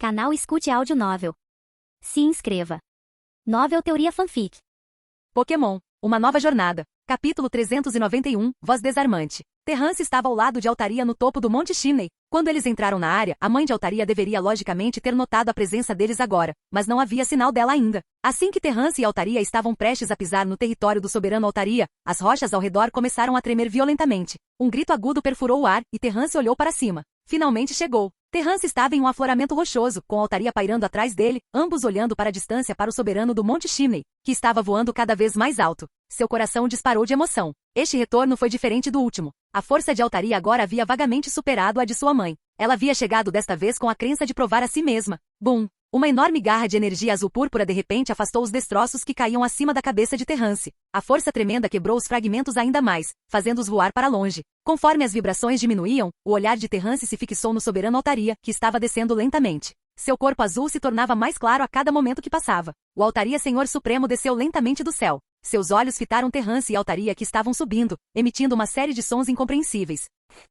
Canal Escute Áudio Novel. Se inscreva. Novel Teoria Fanfic. Pokémon, uma nova jornada. Capítulo 391, Voz Desarmante. Terrance estava ao lado de Altaria no topo do Monte Chimney. Quando eles entraram na área, a mãe de Altaria deveria logicamente ter notado a presença deles agora, mas não havia sinal dela ainda. Assim que Terrance e Altaria estavam prestes a pisar no território do soberano Altaria, as rochas ao redor começaram a tremer violentamente. Um grito agudo perfurou o ar, e Terrance olhou para cima. Finalmente chegou. Terrance estava em um afloramento rochoso, com Altaria pairando atrás dele, ambos olhando para a distância para o soberano do Monte Chimney, que estava voando cada vez mais alto. Seu coração disparou de emoção. Este retorno foi diferente do último. A força de Altaria agora havia vagamente superado a de sua mãe. Ela havia chegado desta vez com a crença de provar a si mesma. Bum! Uma enorme garra de energia azul púrpura de repente afastou os destroços que caíam acima da cabeça de Terrance. A força tremenda quebrou os fragmentos ainda mais, fazendo-os voar para longe. Conforme as vibrações diminuíam, o olhar de Terrance se fixou no soberano Altaria, que estava descendo lentamente. Seu corpo azul se tornava mais claro a cada momento que passava. O Altaria Senhor Supremo desceu lentamente do céu. Seus olhos fitaram Terrance e Altaria que estavam subindo, emitindo uma série de sons incompreensíveis.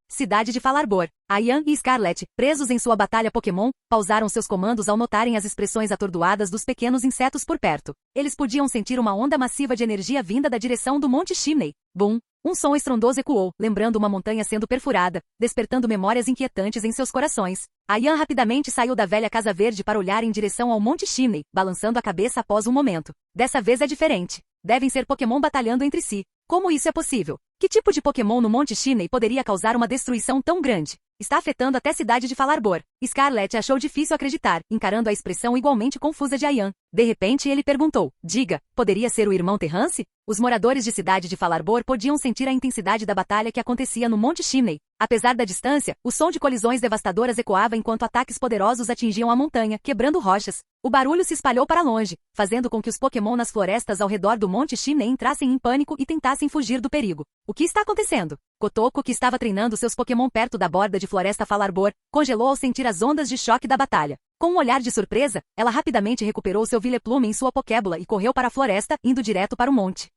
Cidade de Falarbor. Ayan e Scarlet, presos em sua batalha Pokémon, pausaram seus comandos ao notarem as expressões atordoadas dos pequenos insetos por perto. Eles podiam sentir uma onda massiva de energia vinda da direção do Monte Chimney. Bum! Um som estrondoso ecoou, lembrando uma montanha sendo perfurada, despertando memórias inquietantes em seus corações. Ayan rapidamente saiu da velha Casa Verde para olhar em direção ao Monte Chimney, balançando a cabeça após um momento. Dessa vez é diferente. Devem ser Pokémon batalhando entre si. Como isso é possível? Que tipo de Pokémon no Monte Chimney poderia causar uma destruição tão grande? Está afetando até a cidade de Falarbor. Scarlet achou difícil acreditar, encarando a expressão igualmente confusa de Ayan. De repente ele perguntou, diga, poderia ser o irmão Terrance? Os moradores de cidade de Falarbor podiam sentir a intensidade da batalha que acontecia no Monte Chimney. Apesar da distância, o som de colisões devastadoras ecoava enquanto ataques poderosos atingiam a montanha, quebrando rochas. O barulho se espalhou para longe, fazendo com que os Pokémon nas florestas ao redor do Monte Chimney entrassem em pânico e tentassem fugir do perigo. O que está acontecendo? Kotoko, que estava treinando seus Pokémon perto da borda de Floresta Falarbor, congelou ao sentir as ondas de choque da batalha. Com um olhar de surpresa, ela rapidamente recuperou seu Vileplume em sua Pokébola e correu para a floresta, indo direto para o monte.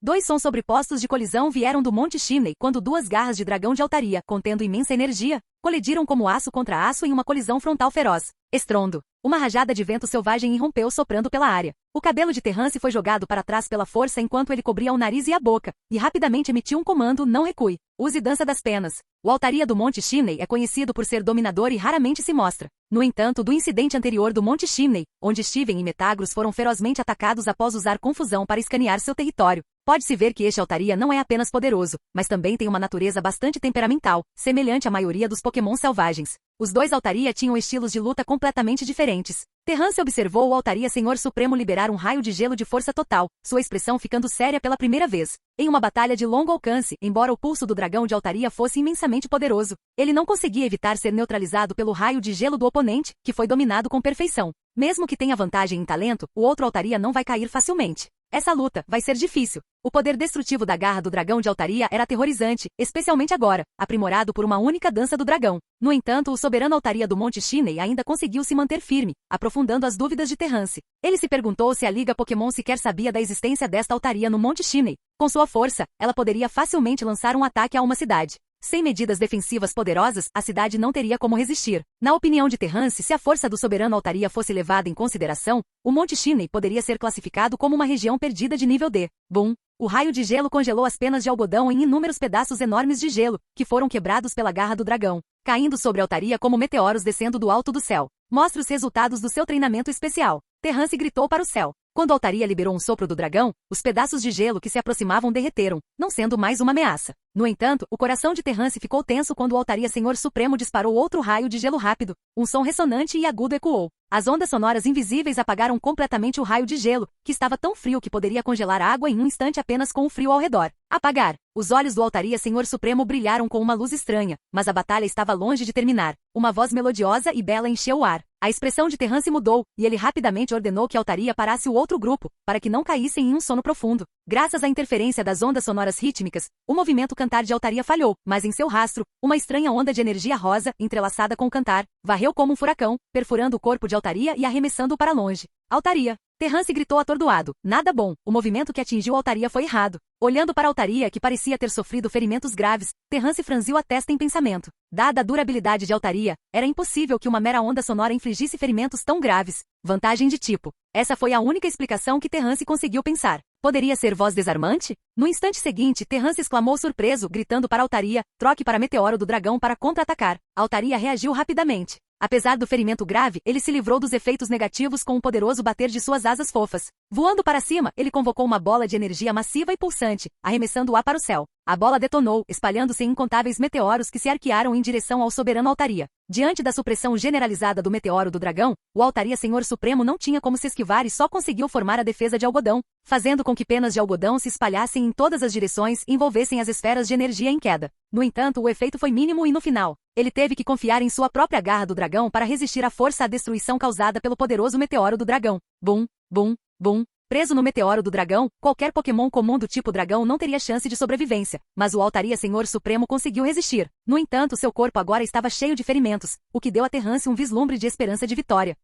Dois sons sobrepostos de colisão vieram do Monte Chimney quando duas garras de dragão de Altaria, contendo imensa energia, colidiram como aço contra aço em uma colisão frontal feroz. Estrondo. Uma rajada de vento selvagem irrompeu soprando pela área. O cabelo de Terrance foi jogado para trás pela força enquanto ele cobria o nariz e a boca, e rapidamente emitiu um comando, não recue. Use dança das penas. O Altaria do Monte Chimney é conhecido por ser dominador e raramente se mostra. No entanto, do incidente anterior do Monte Chimney, onde Steven e Metagross foram ferozmente atacados após usar confusão para escanear seu território, pode-se ver que este Altaria não é apenas poderoso, mas também tem uma natureza bastante temperamental, semelhante à maioria dos Pokémon selvagens. Os dois Altaria tinham estilos de luta completamente diferentes. Terrance observou o Altaria Senhor Supremo liberar um raio de gelo de força total, sua expressão ficando séria pela primeira vez. Em uma batalha de longo alcance, embora o pulso do dragão de Altaria fosse imensamente poderoso, ele não conseguia evitar ser neutralizado pelo raio de gelo do oponente, que foi dominado com perfeição. Mesmo que tenha vantagem em talento, o outro Altaria não vai cair facilmente. Essa luta vai ser difícil. O poder destrutivo da garra do dragão de Altaria era aterrorizante, especialmente agora, aprimorado por uma única dança do dragão. No entanto, o soberano Altaria do Monte Chimney ainda conseguiu se manter firme, aprofundando as dúvidas de Terrance. Ele se perguntou se a Liga Pokémon sequer sabia da existência desta Altaria no Monte Chimney. Com sua força, ela poderia facilmente lançar um ataque a uma cidade. Sem medidas defensivas poderosas, a cidade não teria como resistir. Na opinião de Terrance, se a força do soberano Altaria fosse levada em consideração, o Monte Chimney poderia ser classificado como uma região perdida de nível D. Bum! O raio de gelo congelou as penas de algodão em inúmeros pedaços enormes de gelo, que foram quebrados pela garra do dragão, caindo sobre Altaria como meteoros descendo do alto do céu. Mostre os resultados do seu treinamento especial. Terrance gritou para o céu. Quando Altaria liberou um sopro do dragão, os pedaços de gelo que se aproximavam derreteram, não sendo mais uma ameaça. No entanto, o coração de Terrance ficou tenso quando o Altaria Senhor Supremo disparou outro raio de gelo rápido. Um som ressonante e agudo ecoou. As ondas sonoras invisíveis apagaram completamente o raio de gelo, que estava tão frio que poderia congelar a água em um instante apenas com o frio ao redor. Apagar. Os olhos do Altaria Senhor Supremo brilharam com uma luz estranha, mas a batalha estava longe de terminar. Uma voz melodiosa e bela encheu o ar. A expressão de Terrance mudou, e ele rapidamente ordenou que Altaria parasse o outro grupo, para que não caíssem em um sono profundo. Graças à interferência das ondas sonoras rítmicas, o movimento cantar de Altaria falhou, mas em seu rastro, uma estranha onda de energia rosa, entrelaçada com o cantar, varreu como um furacão, perfurando o corpo de Altaria e arremessando-o para longe. Altaria! Terrance gritou atordoado. Nada bom, o movimento que atingiu Altaria foi errado. Olhando para Altaria, que parecia ter sofrido ferimentos graves, Terrance franziu a testa em pensamento. Dada a durabilidade de Altaria, era impossível que uma mera onda sonora infligisse ferimentos tão graves. Vantagem de tipo. Essa foi a única explicação que Terrance conseguiu pensar. Poderia ser voz desarmante? No instante seguinte, Terrance exclamou surpreso, gritando para Altaria, troque para Meteoro do Dragão para contra-atacar. Altaria reagiu rapidamente. Apesar do ferimento grave, ele se livrou dos efeitos negativos com um poderoso bater de suas asas fofas. Voando para cima, ele convocou uma bola de energia massiva e pulsante, arremessando-a para o céu. A bola detonou, espalhando-se em incontáveis meteoros que se arquearam em direção ao soberano Altaria. Diante da supressão generalizada do Meteoro do Dragão, o Altaria Senhor Supremo não tinha como se esquivar e só conseguiu formar a defesa de algodão, fazendo com que penas de algodão se espalhassem em todas as direções e envolvessem as esferas de energia em queda. No entanto, o efeito foi mínimo e no final, ele teve que confiar em sua própria garra do dragão para resistir à força à destruição causada pelo poderoso Meteoro do Dragão. Bum, bum, bum. Preso no Meteoro do Dragão, qualquer Pokémon comum do tipo dragão não teria chance de sobrevivência, mas o Altaria Senhor Supremo conseguiu resistir. No entanto, seu corpo agora estava cheio de ferimentos, o que deu a Terrance um vislumbre de esperança de vitória.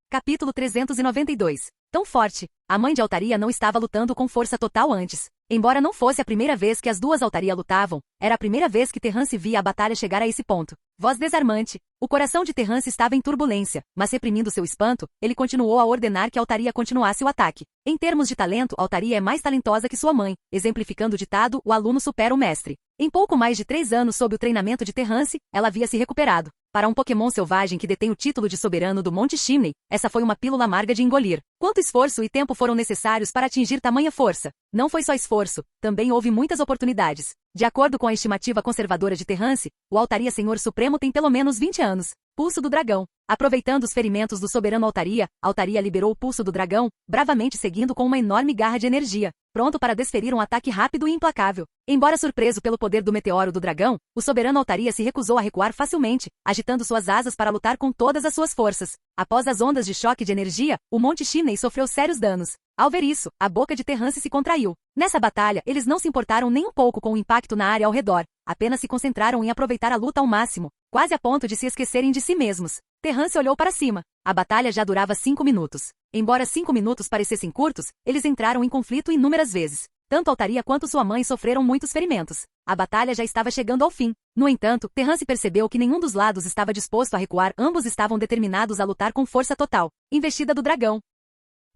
Capítulo 392. Tão forte. A mãe de Altaria não estava lutando com força total antes. Embora não fosse a primeira vez que as duas Altaria lutavam, era a primeira vez que Terrance via a batalha chegar a esse ponto. Voz desarmante. O coração de Terrance estava em turbulência, mas reprimindo seu espanto, ele continuou a ordenar que Altaria continuasse o ataque. Em termos de talento, Altaria é mais talentosa que sua mãe, exemplificando o ditado, o aluno supera o mestre. Em pouco mais de 3 anos sob o treinamento de Terrance, ela havia se recuperado. Para um Pokémon selvagem que detém o título de soberano do Monte Chimney, essa foi uma pílula amarga de engolir. Quanto esforço e tempo foram necessários para atingir tamanha força? Não foi só esforço, também houve muitas oportunidades. De acordo com a estimativa conservadora de Terrance, o Altaria Senhor Supremo tem pelo menos 20 anos. Pulso do Dragão. Aproveitando os ferimentos do soberano Altaria, Altaria liberou o Pulso do Dragão, bravamente seguindo com uma enorme garra de energia, pronto para desferir um ataque rápido e implacável. Embora surpreso pelo poder do Meteoro do Dragão, o soberano Altaria se recusou a recuar facilmente, agitando suas asas para lutar com todas as suas forças. Após as ondas de choque de energia, o Monte Chimney sofreu sérios danos. Ao ver isso, a boca de Terrance se contraiu. Nessa batalha, eles não se importaram nem um pouco com o impacto na área ao redor, apenas se concentraram em aproveitar a luta ao máximo, quase a ponto de se esquecerem de si mesmos. Terrance olhou para cima. A batalha já durava 5 minutos. Embora 5 minutos parecessem curtos, eles entraram em conflito inúmeras vezes. Tanto Altaria quanto sua mãe sofreram muitos ferimentos. A batalha já estava chegando ao fim. No entanto, Terrance percebeu que nenhum dos lados estava disposto a recuar, ambos estavam determinados a lutar com força total. Investida do Dragão.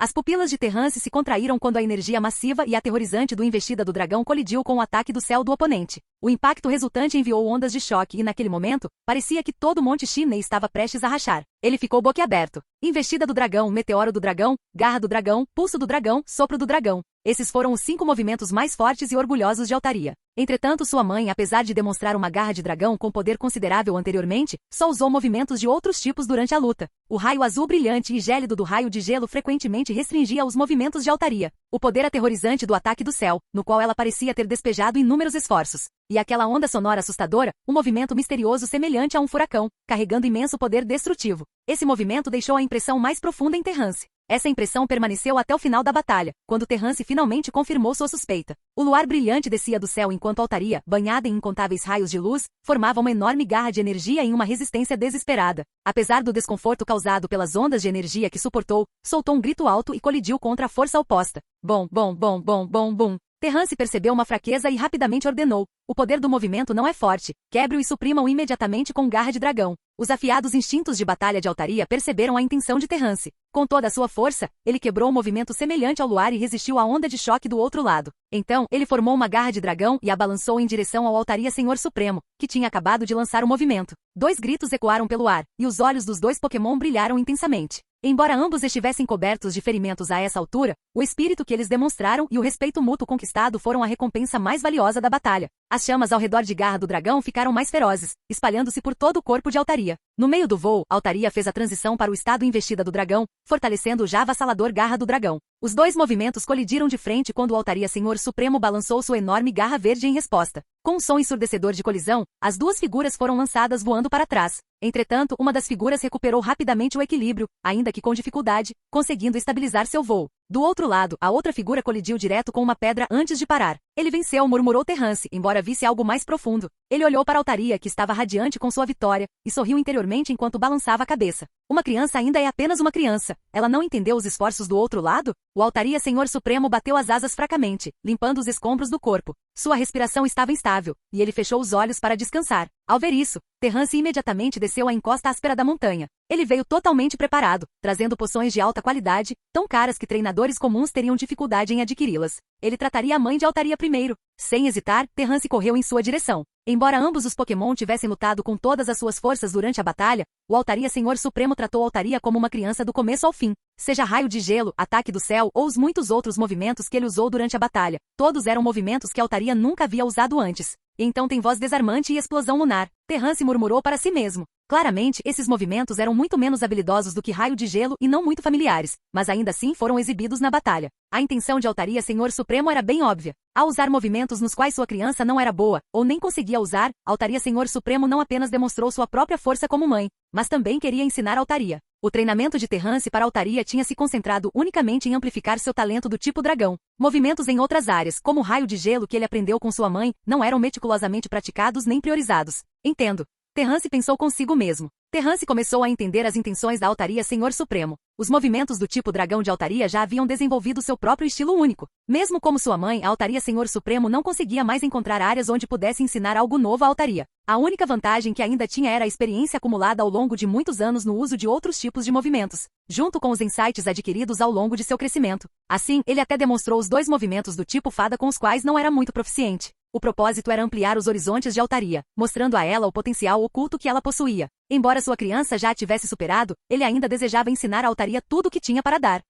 As pupilas de Terrance se contraíram quando a energia massiva e aterrorizante do Investida do Dragão colidiu com o ataque do céu do oponente. O impacto resultante enviou ondas de choque e, naquele momento, parecia que todo o Monte Chimney estava prestes a rachar. Ele ficou boquiaberto. Investida do Dragão, Meteoro do Dragão, Garra do Dragão, Pulso do Dragão, Sopro do Dragão. Esses foram os 5 movimentos mais fortes e orgulhosos de Altaria. Entretanto, sua mãe, apesar de demonstrar uma garra de dragão com poder considerável anteriormente, só usou movimentos de outros tipos durante a luta. O raio azul brilhante e gélido do raio de gelo frequentemente restringia os movimentos de Altaria. O poder aterrorizante do ataque do céu, no qual ela parecia ter despejado inúmeros esforços. E aquela onda sonora assustadora, um movimento misterioso semelhante a um furacão, carregando imenso poder destrutivo. Esse movimento deixou a impressão mais profunda em Terrance. Essa impressão permaneceu até o final da batalha, quando Terrance finalmente confirmou sua suspeita. O luar brilhante descia do céu enquanto Altaria, banhada em incontáveis raios de luz, formava uma enorme garra de energia em uma resistência desesperada. Apesar do desconforto causado pelas ondas de energia que suportou, soltou um grito alto e colidiu contra a força oposta. Bom, bom, bom, bom, bom, bom. Terrance percebeu uma fraqueza e rapidamente ordenou. O poder do movimento não é forte. Quebre-o e suprimam imediatamente com garra de dragão. Os afiados instintos de batalha de Altaria perceberam a intenção de Terrance. Com toda a sua força, ele quebrou um movimento semelhante ao luar e resistiu à onda de choque do outro lado. Então, ele formou uma garra de dragão e a balançou em direção ao Altaria Senhor Supremo, que tinha acabado de lançar o movimento. 2 gritos ecoaram pelo ar, e os olhos dos 2 Pokémon brilharam intensamente. Embora ambos estivessem cobertos de ferimentos a essa altura, o espírito que eles demonstraram e o respeito mútuo conquistado foram a recompensa mais valiosa da batalha. As chamas ao redor de Garra do Dragão ficaram mais ferozes, espalhando-se por todo o corpo de Altaria. No meio do voo, Altaria fez a transição para o estado Investida do Dragão, fortalecendo o já avassalador Garra do Dragão. Os 2 movimentos colidiram de frente quando o Altaria Senhor Supremo balançou sua enorme garra verde em resposta. Com um som ensurdecedor de colisão, as 2 figuras foram lançadas voando para trás. Entretanto, uma das figuras recuperou rapidamente o equilíbrio, ainda que com dificuldade, conseguindo estabilizar seu voo. Do outro lado, a outra figura colidiu direto com uma pedra antes de parar. Ele venceu, murmurou Terrance, embora visse algo mais profundo. Ele olhou para a Altaria, que estava radiante com sua vitória, e sorriu interiormente enquanto balançava a cabeça. Uma criança ainda é apenas uma criança. Ela não entendeu os esforços do outro lado? O Altaria Senhor Supremo bateu as asas fracamente, limpando os escombros do corpo. Sua respiração estava instável, e ele fechou os olhos para descansar. Ao ver isso, Terrance imediatamente desceu a encosta áspera da montanha. Ele veio totalmente preparado, trazendo poções de alta qualidade, tão caras que treinadores comuns teriam dificuldade em adquiri-las. Ele trataria a mãe de Altaria primeiro. Sem hesitar, Terrance correu em sua direção. Embora ambos os Pokémon tivessem lutado com todas as suas forças durante a batalha, o Altaria Senhor Supremo tratou Altaria como uma criança do começo ao fim. Seja raio de gelo, ataque do céu ou os muitos outros movimentos que ele usou durante a batalha, todos eram movimentos que Altaria nunca havia usado antes. Então tem voz desarmante e explosão lunar. Terrance murmurou para si mesmo. Claramente, esses movimentos eram muito menos habilidosos do que raio de gelo e não muito familiares, mas ainda assim foram exibidos na batalha. A intenção de Altaria Senhor Supremo era bem óbvia. Ao usar movimentos nos quais sua criança não era boa, ou nem conseguia usar, Altaria Senhor Supremo não apenas demonstrou sua própria força como mãe, mas também queria ensinar Altaria. O treinamento de Terrance para Altaria tinha se concentrado unicamente em amplificar seu talento do tipo dragão. Movimentos em outras áreas, como o raio de gelo que ele aprendeu com sua mãe, não eram meticulosamente praticados nem priorizados. Entendo. Terrance pensou consigo mesmo. Terrance começou a entender as intenções da Altaria Senhor Supremo. Os movimentos do tipo dragão de Altaria já haviam desenvolvido seu próprio estilo único. Mesmo como sua mãe, a Altaria Senhor Supremo não conseguia mais encontrar áreas onde pudesse ensinar algo novo à Altaria. A única vantagem que ainda tinha era a experiência acumulada ao longo de muitos anos no uso de outros tipos de movimentos, junto com os insights adquiridos ao longo de seu crescimento. Assim, ele até demonstrou os dois movimentos do tipo fada com os quais não era muito proficiente. O propósito era ampliar os horizontes de Altaria, mostrando a ela o potencial oculto que ela possuía. Embora sua criança já a tivesse superado, ele ainda desejava ensinar a Altaria tudo o que tinha para dar.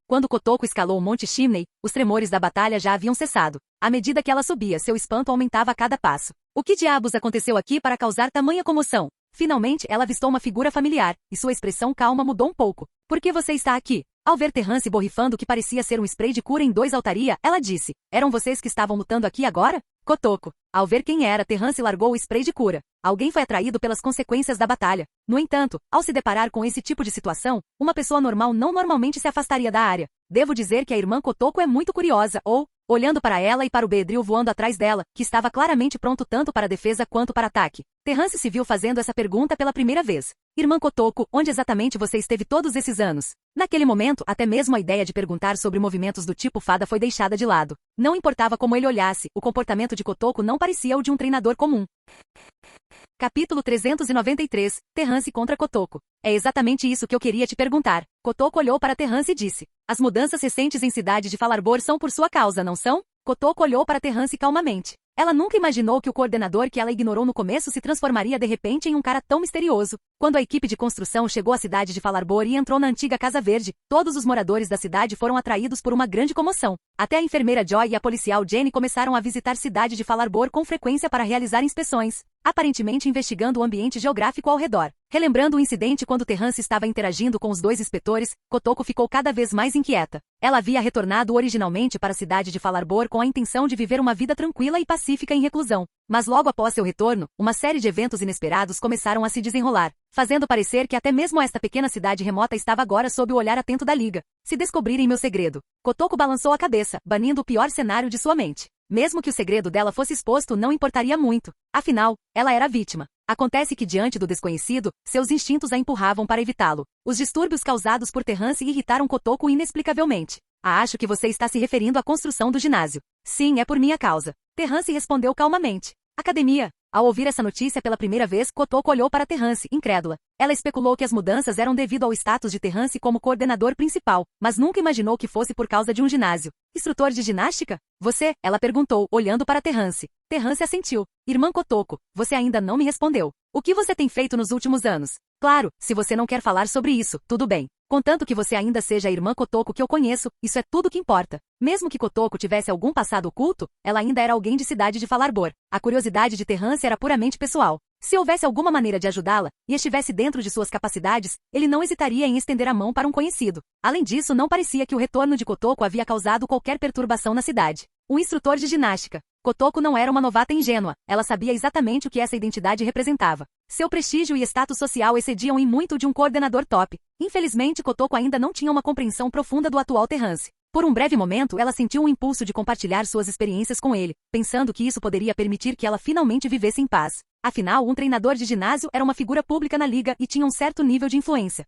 Quando Kotoko escalou o Monte Chimney, os tremores da batalha já haviam cessado. À medida que ela subia, seu espanto aumentava a cada passo. O que diabos aconteceu aqui para causar tamanha comoção? Finalmente, ela avistou uma figura familiar, e sua expressão calma mudou um pouco. Por que você está aqui? Ao ver Terrance borrifando o que parecia ser um spray de cura em 2 Altaria, ela disse, eram vocês que estavam lutando aqui agora? Kotoko. Ao ver quem era, Terrance largou o spray de cura. Alguém foi atraído pelas consequências da batalha. No entanto, ao se deparar com esse tipo de situação, uma pessoa normal não normalmente se afastaria da área. Devo dizer que a irmã Kotoko é muito curiosa, olhando para ela e para o Beedrill voando atrás dela, que estava claramente pronto tanto para defesa quanto para ataque. Terrance se viu fazendo essa pergunta pela primeira vez. Irmã Kotoko, onde exatamente você esteve todos esses anos? Naquele momento, até mesmo a ideia de perguntar sobre movimentos do tipo fada foi deixada de lado. Não importava como ele olhasse, o comportamento de Kotoko não parecia o de um treinador comum. Capítulo 393, Terrance contra Kotoko. É exatamente isso que eu queria te perguntar. Kotoko olhou para Terrance e disse. As mudanças recentes em cidade de Falarbor são por sua causa, não são? Kotoko olhou para Terrance calmamente. Ela nunca imaginou que o coordenador que ela ignorou no começo se transformaria de repente em um cara tão misterioso. Quando a equipe de construção chegou à cidade de Falarbor e entrou na antiga Casa Verde, todos os moradores da cidade foram atraídos por uma grande comoção. Até a enfermeira Joy e a policial Jenny começaram a visitar a cidade de Falarbor com frequência para realizar inspeções, aparentemente investigando o ambiente geográfico ao redor. Relembrando o incidente quando Terrance estava interagindo com os 2 inspetores, Kotoko ficou cada vez mais inquieta. Ela havia retornado originalmente para a cidade de Falarbor com a intenção de viver uma vida tranquila e pacífica em reclusão. Mas logo após seu retorno, uma série de eventos inesperados começaram a se desenrolar, fazendo parecer que até mesmo esta pequena cidade remota estava agora sob o olhar atento da Liga. Se descobrirem meu segredo. Kotoko balançou a cabeça, banindo o pior cenário de sua mente. Mesmo que o segredo dela fosse exposto, não importaria muito. Afinal, ela era vítima. Acontece que diante do desconhecido, seus instintos a empurravam para evitá-lo. Os distúrbios causados por Terrance irritaram Kotoko inexplicavelmente. Acho que você está se referindo à construção do ginásio. Sim, é por minha causa. Terrance respondeu calmamente. Academia. Ao ouvir essa notícia pela primeira vez, Kotoko olhou para Terrance, incrédula. Ela especulou que as mudanças eram devido ao status de Terrance como coordenador principal, mas nunca imaginou que fosse por causa de um ginásio. Instrutor de ginástica? Você? Ela perguntou, olhando para Terrance. Terrance assentiu. Irmã Kotoko, você ainda não me respondeu. O que você tem feito nos últimos anos? Claro, se você não quer falar sobre isso, tudo bem. Contanto que você ainda seja a irmã Kotoko que eu conheço, isso é tudo que importa. Mesmo que Kotoko tivesse algum passado oculto, ela ainda era alguém de cidade de Falarbor. A curiosidade de Terrance era puramente pessoal. Se houvesse alguma maneira de ajudá-la, e estivesse dentro de suas capacidades, ele não hesitaria em estender a mão para um conhecido. Além disso, não parecia que o retorno de Kotoko havia causado qualquer perturbação na cidade. Um instrutor de ginástica. Kotoko não era uma novata ingênua, ela sabia exatamente o que essa identidade representava. Seu prestígio e status social excediam em muito de um coordenador top. Infelizmente, Kotoko ainda não tinha uma compreensão profunda do atual Terrance. Por um breve momento ela sentiu um impulso de compartilhar suas experiências com ele, pensando que isso poderia permitir que ela finalmente vivesse em paz. Afinal, um treinador de ginásio era uma figura pública na liga e tinha um certo nível de influência.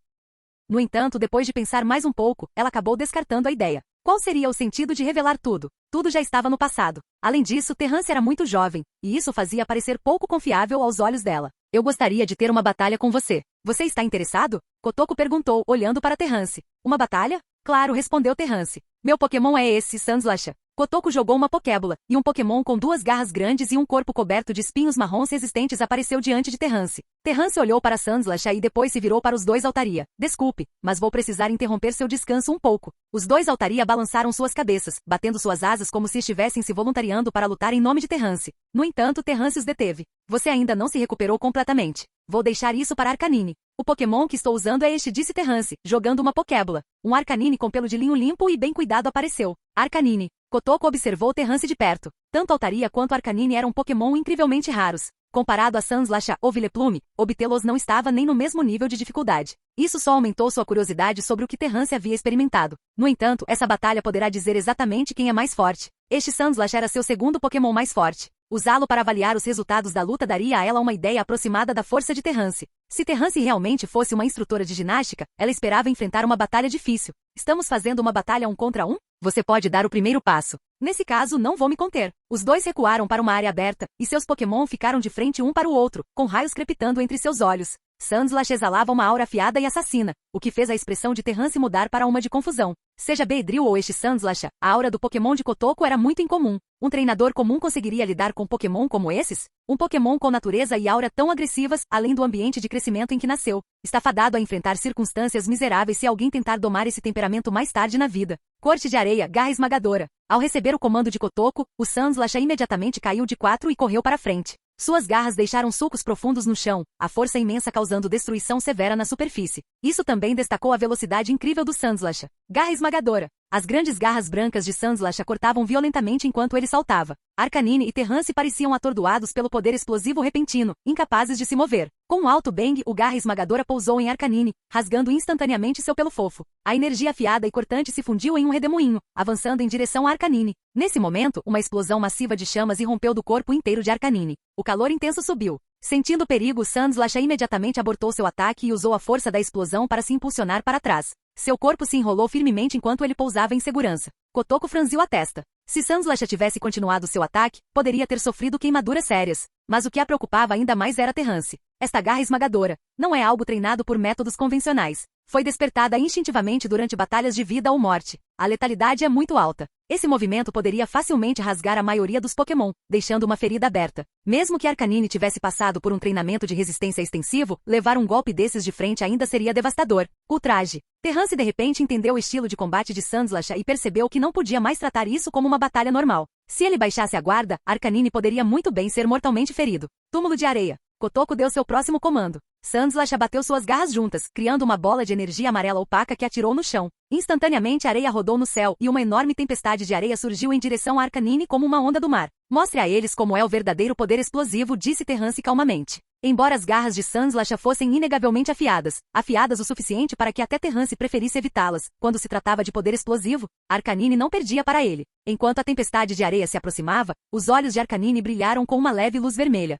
No entanto, depois de pensar mais um pouco, ela acabou descartando a ideia. Qual seria o sentido de revelar tudo? Tudo já estava no passado. Além disso, Terrance era muito jovem, e isso fazia parecer pouco confiável aos olhos dela. Eu gostaria de ter uma batalha com você. Você está interessado? Kotoko perguntou, olhando para Terrance. Uma batalha? Claro, respondeu Terrance. Meu Pokémon é esse, Sandslash. Kotoko jogou uma Pokébola, e um Pokémon com 2 garras grandes e um corpo coberto de espinhos marrons resistentes apareceu diante de Terrance. Terrance olhou para Sandslash e depois se virou para os dois Altaria. Desculpe, mas vou precisar interromper seu descanso um pouco. Os dois Altaria balançaram suas cabeças, batendo suas asas como se estivessem se voluntariando para lutar em nome de Terrance. No entanto, Terrance os deteve. Você ainda não se recuperou completamente. Vou deixar isso para Arcanine. O Pokémon que estou usando é este, disse Terrance, jogando uma Pokébola. Um Arcanine com pelo de linho limpo e bem cuidado apareceu. Arcanine. Kotoko observou Terrance de perto. Tanto Altaria quanto Arcanine eram Pokémon incrivelmente raros. Comparado a Sandslash ou Vileplume, obtê-los não estava nem no mesmo nível de dificuldade. Isso só aumentou sua curiosidade sobre o que Terrance havia experimentado. No entanto, essa batalha poderá dizer exatamente quem é mais forte. Este Sandslash era seu segundo Pokémon mais forte. Usá-lo para avaliar os resultados da luta daria a ela uma ideia aproximada da força de Terrance. Se Terrance realmente fosse uma instrutora de ginástica, ela esperava enfrentar uma batalha difícil. Estamos fazendo uma batalha 1 contra 1? Você pode dar o primeiro passo. Nesse caso, não vou me conter. Os dois recuaram para uma área aberta, e seus Pokémon ficaram de frente um para o outro, com raios crepitando entre seus olhos. Sandslash exalava uma aura afiada e assassina, o que fez a expressão de Terrance mudar para uma de confusão. Seja Beedrill ou este Sandslash, a aura do Pokémon de Kotoko era muito incomum. Um treinador comum conseguiria lidar com Pokémon como esses? Um Pokémon com natureza e aura tão agressivas, além do ambiente de crescimento em que nasceu. Está fadado a enfrentar circunstâncias miseráveis se alguém tentar domar esse temperamento mais tarde na vida. Corte de areia, garra esmagadora. Ao receber o comando de Kotoko, o Sandslash imediatamente caiu de 4 e correu para frente. Suas garras deixaram sulcos profundos no chão, a força imensa causando destruição severa na superfície. Isso também destacou a velocidade incrível do Sandslash. Garra esmagadora. As grandes garras brancas de Sandslash cortavam violentamente enquanto ele saltava. Arcanine e Terrance pareciam atordoados pelo poder explosivo repentino, incapazes de se mover. Com um alto bang, o garra esmagadora pousou em Arcanine, rasgando instantaneamente seu pelo fofo. A energia afiada e cortante se fundiu em um redemoinho, avançando em direção a Arcanine. Nesse momento, uma explosão massiva de chamas irrompeu do corpo inteiro de Arcanine. O calor intenso subiu. Sentindo o perigo, Sandslash imediatamente abortou seu ataque e usou a força da explosão para se impulsionar para trás. Seu corpo se enrolou firmemente enquanto ele pousava em segurança. Kotoko franziu a testa. Se Sandslash tivesse continuado seu ataque, poderia ter sofrido queimaduras sérias. Mas o que a preocupava ainda mais era Terrance. Esta garra esmagadora não é algo treinado por métodos convencionais. Foi despertada instintivamente durante batalhas de vida ou morte. A letalidade é muito alta. Esse movimento poderia facilmente rasgar a maioria dos Pokémon, deixando uma ferida aberta. Mesmo que Arcanine tivesse passado por um treinamento de resistência extensivo, levar um golpe desses de frente ainda seria devastador. Ultraje. Terrance de repente entendeu o estilo de combate de Sandslash e percebeu que não podia mais tratar isso como uma batalha normal. Se ele baixasse a guarda, Arcanine poderia muito bem ser mortalmente ferido. Túmulo de areia. Kotoko deu seu próximo comando. Sandslash abateu suas garras juntas, criando uma bola de energia amarela opaca que atirou no chão. Instantaneamente a areia rodou no céu e uma enorme tempestade de areia surgiu em direção a Arcanine como uma onda do mar. Mostre a eles como é o verdadeiro poder explosivo, disse Terrance calmamente. Embora as garras de Sandslash fossem inegavelmente afiadas o suficiente para que até Terrance preferisse evitá-las, quando se tratava de poder explosivo, Arcanine não perdia para ele. Enquanto a tempestade de areia se aproximava, os olhos de Arcanine brilharam com uma leve luz vermelha.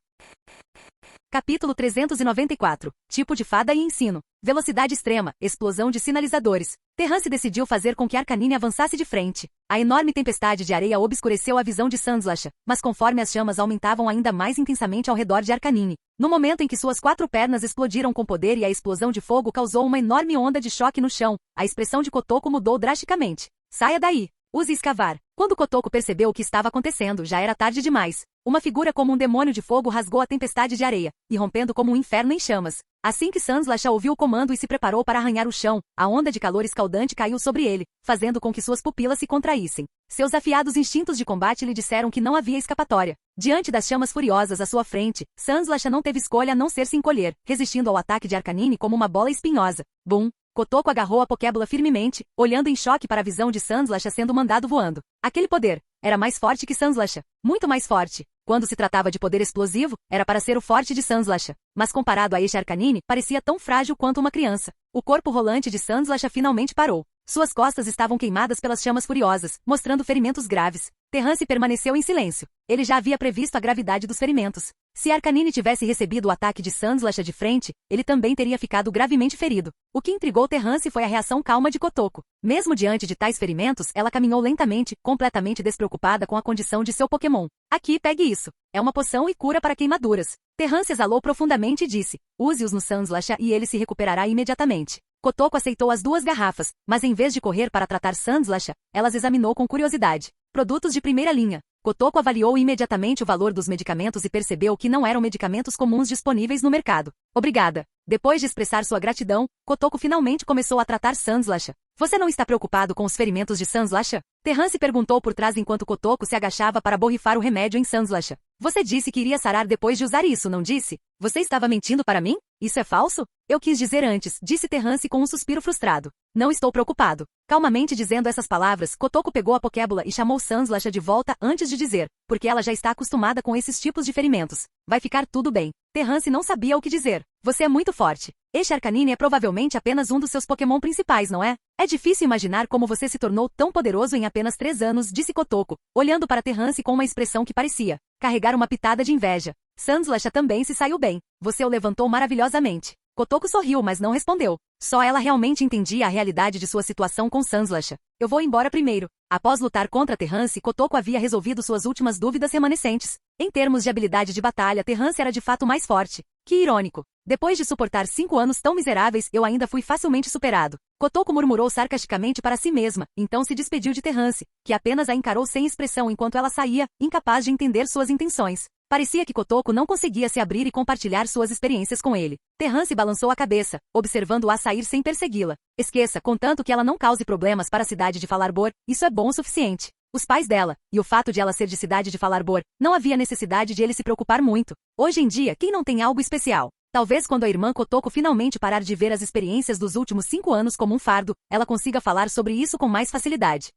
Capítulo 394. Tipo de fada e ensino. Velocidade extrema, explosão de sinalizadores. Terrance decidiu fazer com que Arcanine avançasse de frente. A enorme tempestade de areia obscureceu a visão de Sandslash, mas conforme as chamas aumentavam ainda mais intensamente ao redor de Arcanine. No momento em que suas 4 pernas explodiram com poder e a explosão de fogo causou uma enorme onda de choque no chão, a expressão de Kotoko mudou drasticamente. Saia daí! Use escavar. Quando Kotoko percebeu o que estava acontecendo, já era tarde demais. Uma figura como um demônio de fogo rasgou a tempestade de areia, irrompendo como um inferno em chamas. Assim que Sandslash ouviu o comando e se preparou para arranhar o chão, a onda de calor escaldante caiu sobre ele, fazendo com que suas pupilas se contraíssem. Seus afiados instintos de combate lhe disseram que não havia escapatória. Diante das chamas furiosas à sua frente, Sandslash não teve escolha a não ser se encolher, resistindo ao ataque de Arcanine como uma bola espinhosa. Bum! Kotoko agarrou a Pokébola firmemente, olhando em choque para a visão de Sandslash sendo mandado voando. Aquele poder era mais forte que Sandslash, muito mais forte. Quando se tratava de poder explosivo, era para ser o forte de Sandslash, mas comparado a este Arcanine, parecia tão frágil quanto uma criança. O corpo rolante de Sandslash finalmente parou. Suas costas estavam queimadas pelas chamas furiosas, mostrando ferimentos graves. Terrance permaneceu em silêncio. Ele já havia previsto a gravidade dos ferimentos. Se Arcanine tivesse recebido o ataque de Sandslash de frente, ele também teria ficado gravemente ferido. O que intrigou Terrance foi a reação calma de Kotoko. Mesmo diante de tais ferimentos, ela caminhou lentamente, completamente despreocupada com a condição de seu Pokémon. Aqui, pegue isso. É uma poção e cura para queimaduras. Terrance exalou profundamente e disse: use-os no Sandslash e ele se recuperará imediatamente. Kotoko aceitou as 2 garrafas, mas em vez de correr para tratar Sandslash, ela as examinou com curiosidade. Produtos de primeira linha. Kotoko avaliou imediatamente o valor dos medicamentos e percebeu que não eram medicamentos comuns disponíveis no mercado. Obrigada. Depois de expressar sua gratidão, Kotoko finalmente começou a tratar Sandslash. Você não está preocupado com os ferimentos de Sandslash? Terrance perguntou por trás enquanto Kotoko se agachava para borrifar o remédio em Sandslash. Você disse que iria sarar depois de usar isso, não disse? Você estava mentindo para mim? Isso é falso? Eu quis dizer antes, disse Terrance com um suspiro frustrado. Não estou preocupado. Calmamente dizendo essas palavras, Kotoko pegou a Pokébola e chamou Sandslash de volta antes de dizer, porque ela já está acostumada com esses tipos de ferimentos. Vai ficar tudo bem. Terrance não sabia o que dizer. Você é muito forte. Este Arcanine é provavelmente apenas um dos seus Pokémon principais, não é? É difícil imaginar como você se tornou tão poderoso em apenas 3 anos, disse Kotoko, olhando para Terrance com uma expressão que parecia carregar uma pitada de inveja. Sandslash também se saiu bem. Você o levantou maravilhosamente. Kotoko sorriu, mas não respondeu. Só ela realmente entendia a realidade de sua situação com Sandslash. Eu vou embora primeiro. Após lutar contra Terrance, Kotoko havia resolvido suas últimas dúvidas remanescentes. Em termos de habilidade de batalha, Terrance era de fato mais forte. Que irônico. Depois de suportar 5 anos tão miseráveis, eu ainda fui facilmente superado. Kotoko murmurou sarcasticamente para si mesma, então se despediu de Terrance, que apenas a encarou sem expressão enquanto ela saía, incapaz de entender suas intenções. Parecia que Kotoko não conseguia se abrir e compartilhar suas experiências com ele. Terrance balançou a cabeça, observando-a sair sem persegui-la. Esqueça, contanto que ela não cause problemas para a cidade de Falarbor, isso é bom o suficiente. Os pais dela, e o fato de ela ser de cidade de Falarbor, não havia necessidade de ele se preocupar muito. Hoje em dia, quem não tem algo especial? Talvez quando a irmã Kotoko finalmente parar de ver as experiências dos últimos 5 anos como um fardo, ela consiga falar sobre isso com mais facilidade.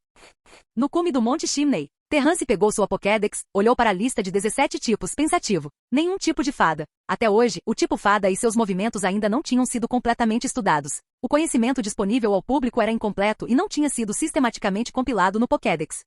No cume do Monte Chimney, Terrance pegou sua Pokédex, olhou para a lista de 17 tipos, pensativo. Nenhum tipo de fada. Até hoje, o tipo fada e seus movimentos ainda não tinham sido completamente estudados. O conhecimento disponível ao público era incompleto e não tinha sido sistematicamente compilado no Pokédex.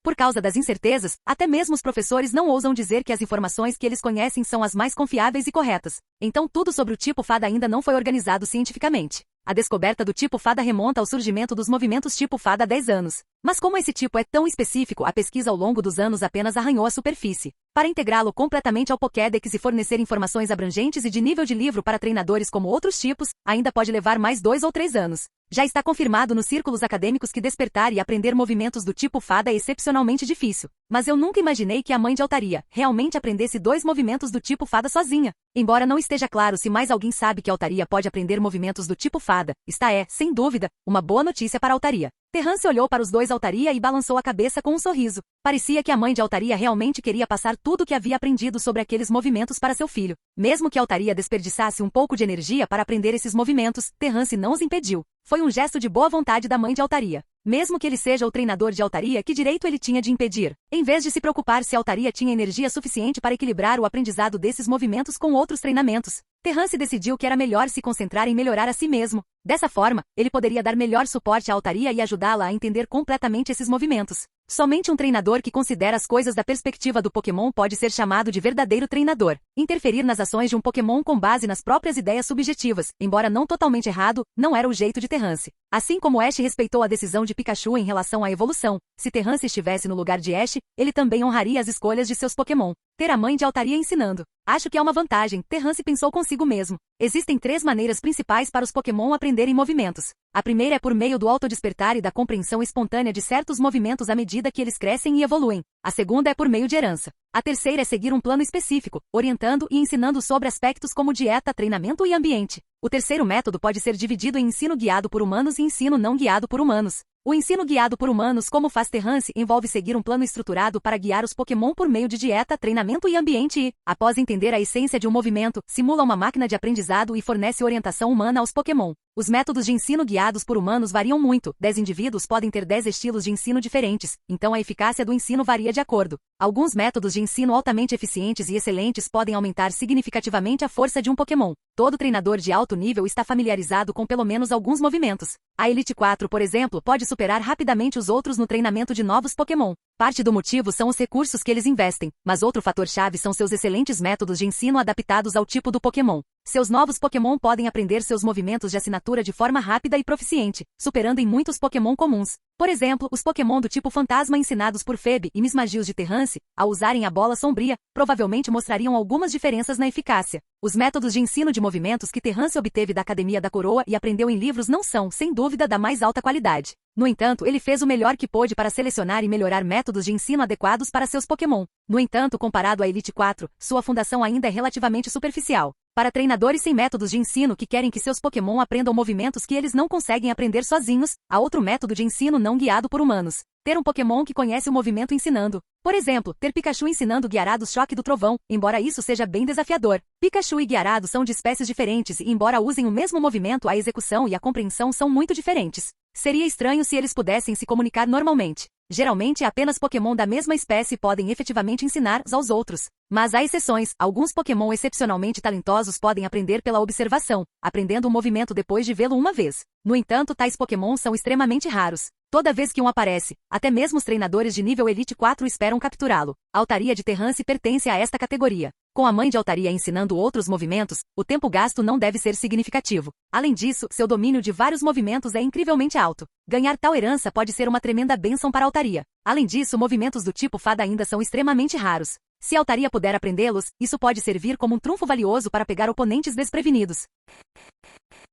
Por causa das incertezas, até mesmo os professores não ousam dizer que as informações que eles conhecem são as mais confiáveis e corretas. Então tudo sobre o tipo fada ainda não foi organizado cientificamente. A descoberta do tipo fada remonta ao surgimento dos movimentos tipo fada há 10 anos. Mas como esse tipo é tão específico, a pesquisa ao longo dos anos apenas arranhou a superfície. Para integrá-lo completamente ao Pokédex e fornecer informações abrangentes e de nível de livro para treinadores como outros tipos, ainda pode levar mais 2 ou 3 anos. Já está confirmado nos círculos acadêmicos que despertar e aprender movimentos do tipo fada é excepcionalmente difícil. Mas eu nunca imaginei que a mãe de Altaria realmente aprendesse 2 movimentos do tipo fada sozinha. Embora não esteja claro se mais alguém sabe que Altaria pode aprender movimentos do tipo fada, esta é, sem dúvida, uma boa notícia para Altaria. Terrance olhou para os 2 Altaria e balançou a cabeça com um sorriso. Parecia que a mãe de Altaria realmente queria passar tudo o que havia aprendido sobre aqueles movimentos para seu filho. Mesmo que Altaria desperdiçasse um pouco de energia para aprender esses movimentos, Terrance não os impediu. Foi um gesto de boa vontade da mãe de Altaria. Mesmo que ele seja o treinador de Altaria, que direito ele tinha de impedir? Em vez de se preocupar se Altaria tinha energia suficiente para equilibrar o aprendizado desses movimentos com outros treinamentos, Terrance decidiu que era melhor se concentrar em melhorar a si mesmo. Dessa forma, ele poderia dar melhor suporte à Altaria e ajudá-la a entender completamente esses movimentos. Somente um treinador que considera as coisas da perspectiva do Pokémon pode ser chamado de verdadeiro treinador. Interferir nas ações de um Pokémon com base nas próprias ideias subjetivas, embora não totalmente errado, não era o jeito de Terrance. Assim como Ash respeitou a decisão de Pikachu em relação à evolução, se Terrance estivesse no lugar de Ash, ele também honraria as escolhas de seus Pokémon. Ter a mãe de Altaria ensinando. Acho que é uma vantagem, Terrance pensou consigo mesmo. Existem 3 maneiras principais para os Pokémon aprenderem movimentos. A primeira é por meio do autodespertar e da compreensão espontânea de certos movimentos à medida que eles crescem e evoluem. A segunda é por meio de herança. A terceira é seguir um plano específico, orientando e ensinando sobre aspectos como dieta, treinamento e ambiente. O terceiro método pode ser dividido em ensino guiado por humanos e ensino não guiado por humanos. O ensino guiado por humanos, como faz Terrance, envolve seguir um plano estruturado para guiar os Pokémon por meio de dieta, treinamento e ambiente e, após entender a essência de um movimento, simula uma máquina de aprendizado e fornece orientação humana aos Pokémon. Os métodos de ensino guiados por humanos variam muito. 10 indivíduos podem ter 10 estilos de ensino diferentes, então a eficácia do ensino varia de acordo. Alguns métodos de ensino altamente eficientes e excelentes podem aumentar significativamente a força de um Pokémon. Todo treinador de alto nível está familiarizado com pelo menos alguns movimentos. A Elite 4, por exemplo, pode superar rapidamente os outros no treinamento de novos Pokémon. Parte do motivo são os recursos que eles investem, mas outro fator-chave são seus excelentes métodos de ensino adaptados ao tipo do Pokémon. Seus novos Pokémon podem aprender seus movimentos de assinatura de forma rápida e proficiente, superando em muitos Pokémon comuns. Por exemplo, os Pokémon do tipo Fantasma ensinados por Phoebe e Mismagios de Terrance, ao usarem a bola sombria, provavelmente mostrariam algumas diferenças na eficácia. Os métodos de ensino de movimentos que Terrance obteve da Academia da Coroa e aprendeu em livros não são, sem dúvida, da mais alta qualidade. No entanto, ele fez o melhor que pôde para selecionar e melhorar métodos de ensino adequados para seus Pokémon. No entanto, comparado à Elite 4, sua fundação ainda é relativamente superficial. Para treinadores sem métodos de ensino que querem que seus Pokémon aprendam movimentos que eles não conseguem aprender sozinhos, há outro método de ensino não guiado por humanos. Ter um Pokémon que conhece o movimento ensinando. Por exemplo, ter Pikachu ensinando Gyarados Choque do Trovão, embora isso seja bem desafiador. Pikachu e Gyarados são de espécies diferentes e, embora usem o mesmo movimento, a execução e a compreensão são muito diferentes. Seria estranho se eles pudessem se comunicar normalmente. Geralmente, apenas Pokémon da mesma espécie podem efetivamente ensinar uns aos outros. Mas há exceções. Alguns Pokémon excepcionalmente talentosos podem aprender pela observação, aprendendo um movimento depois de vê-lo uma vez. No entanto, tais Pokémon são extremamente raros. Toda vez que um aparece, até mesmo os treinadores de nível Elite 4 esperam capturá-lo. A Altaria de Terrance pertence a esta categoria. Com a mãe de Altaria ensinando outros movimentos, o tempo gasto não deve ser significativo. Além disso, seu domínio de vários movimentos é incrivelmente alto. Ganhar tal herança pode ser uma tremenda bênção para a Altaria. Além disso, movimentos do tipo fada ainda são extremamente raros. Se a Altaria puder aprendê-los, isso pode servir como um trunfo valioso para pegar oponentes desprevenidos.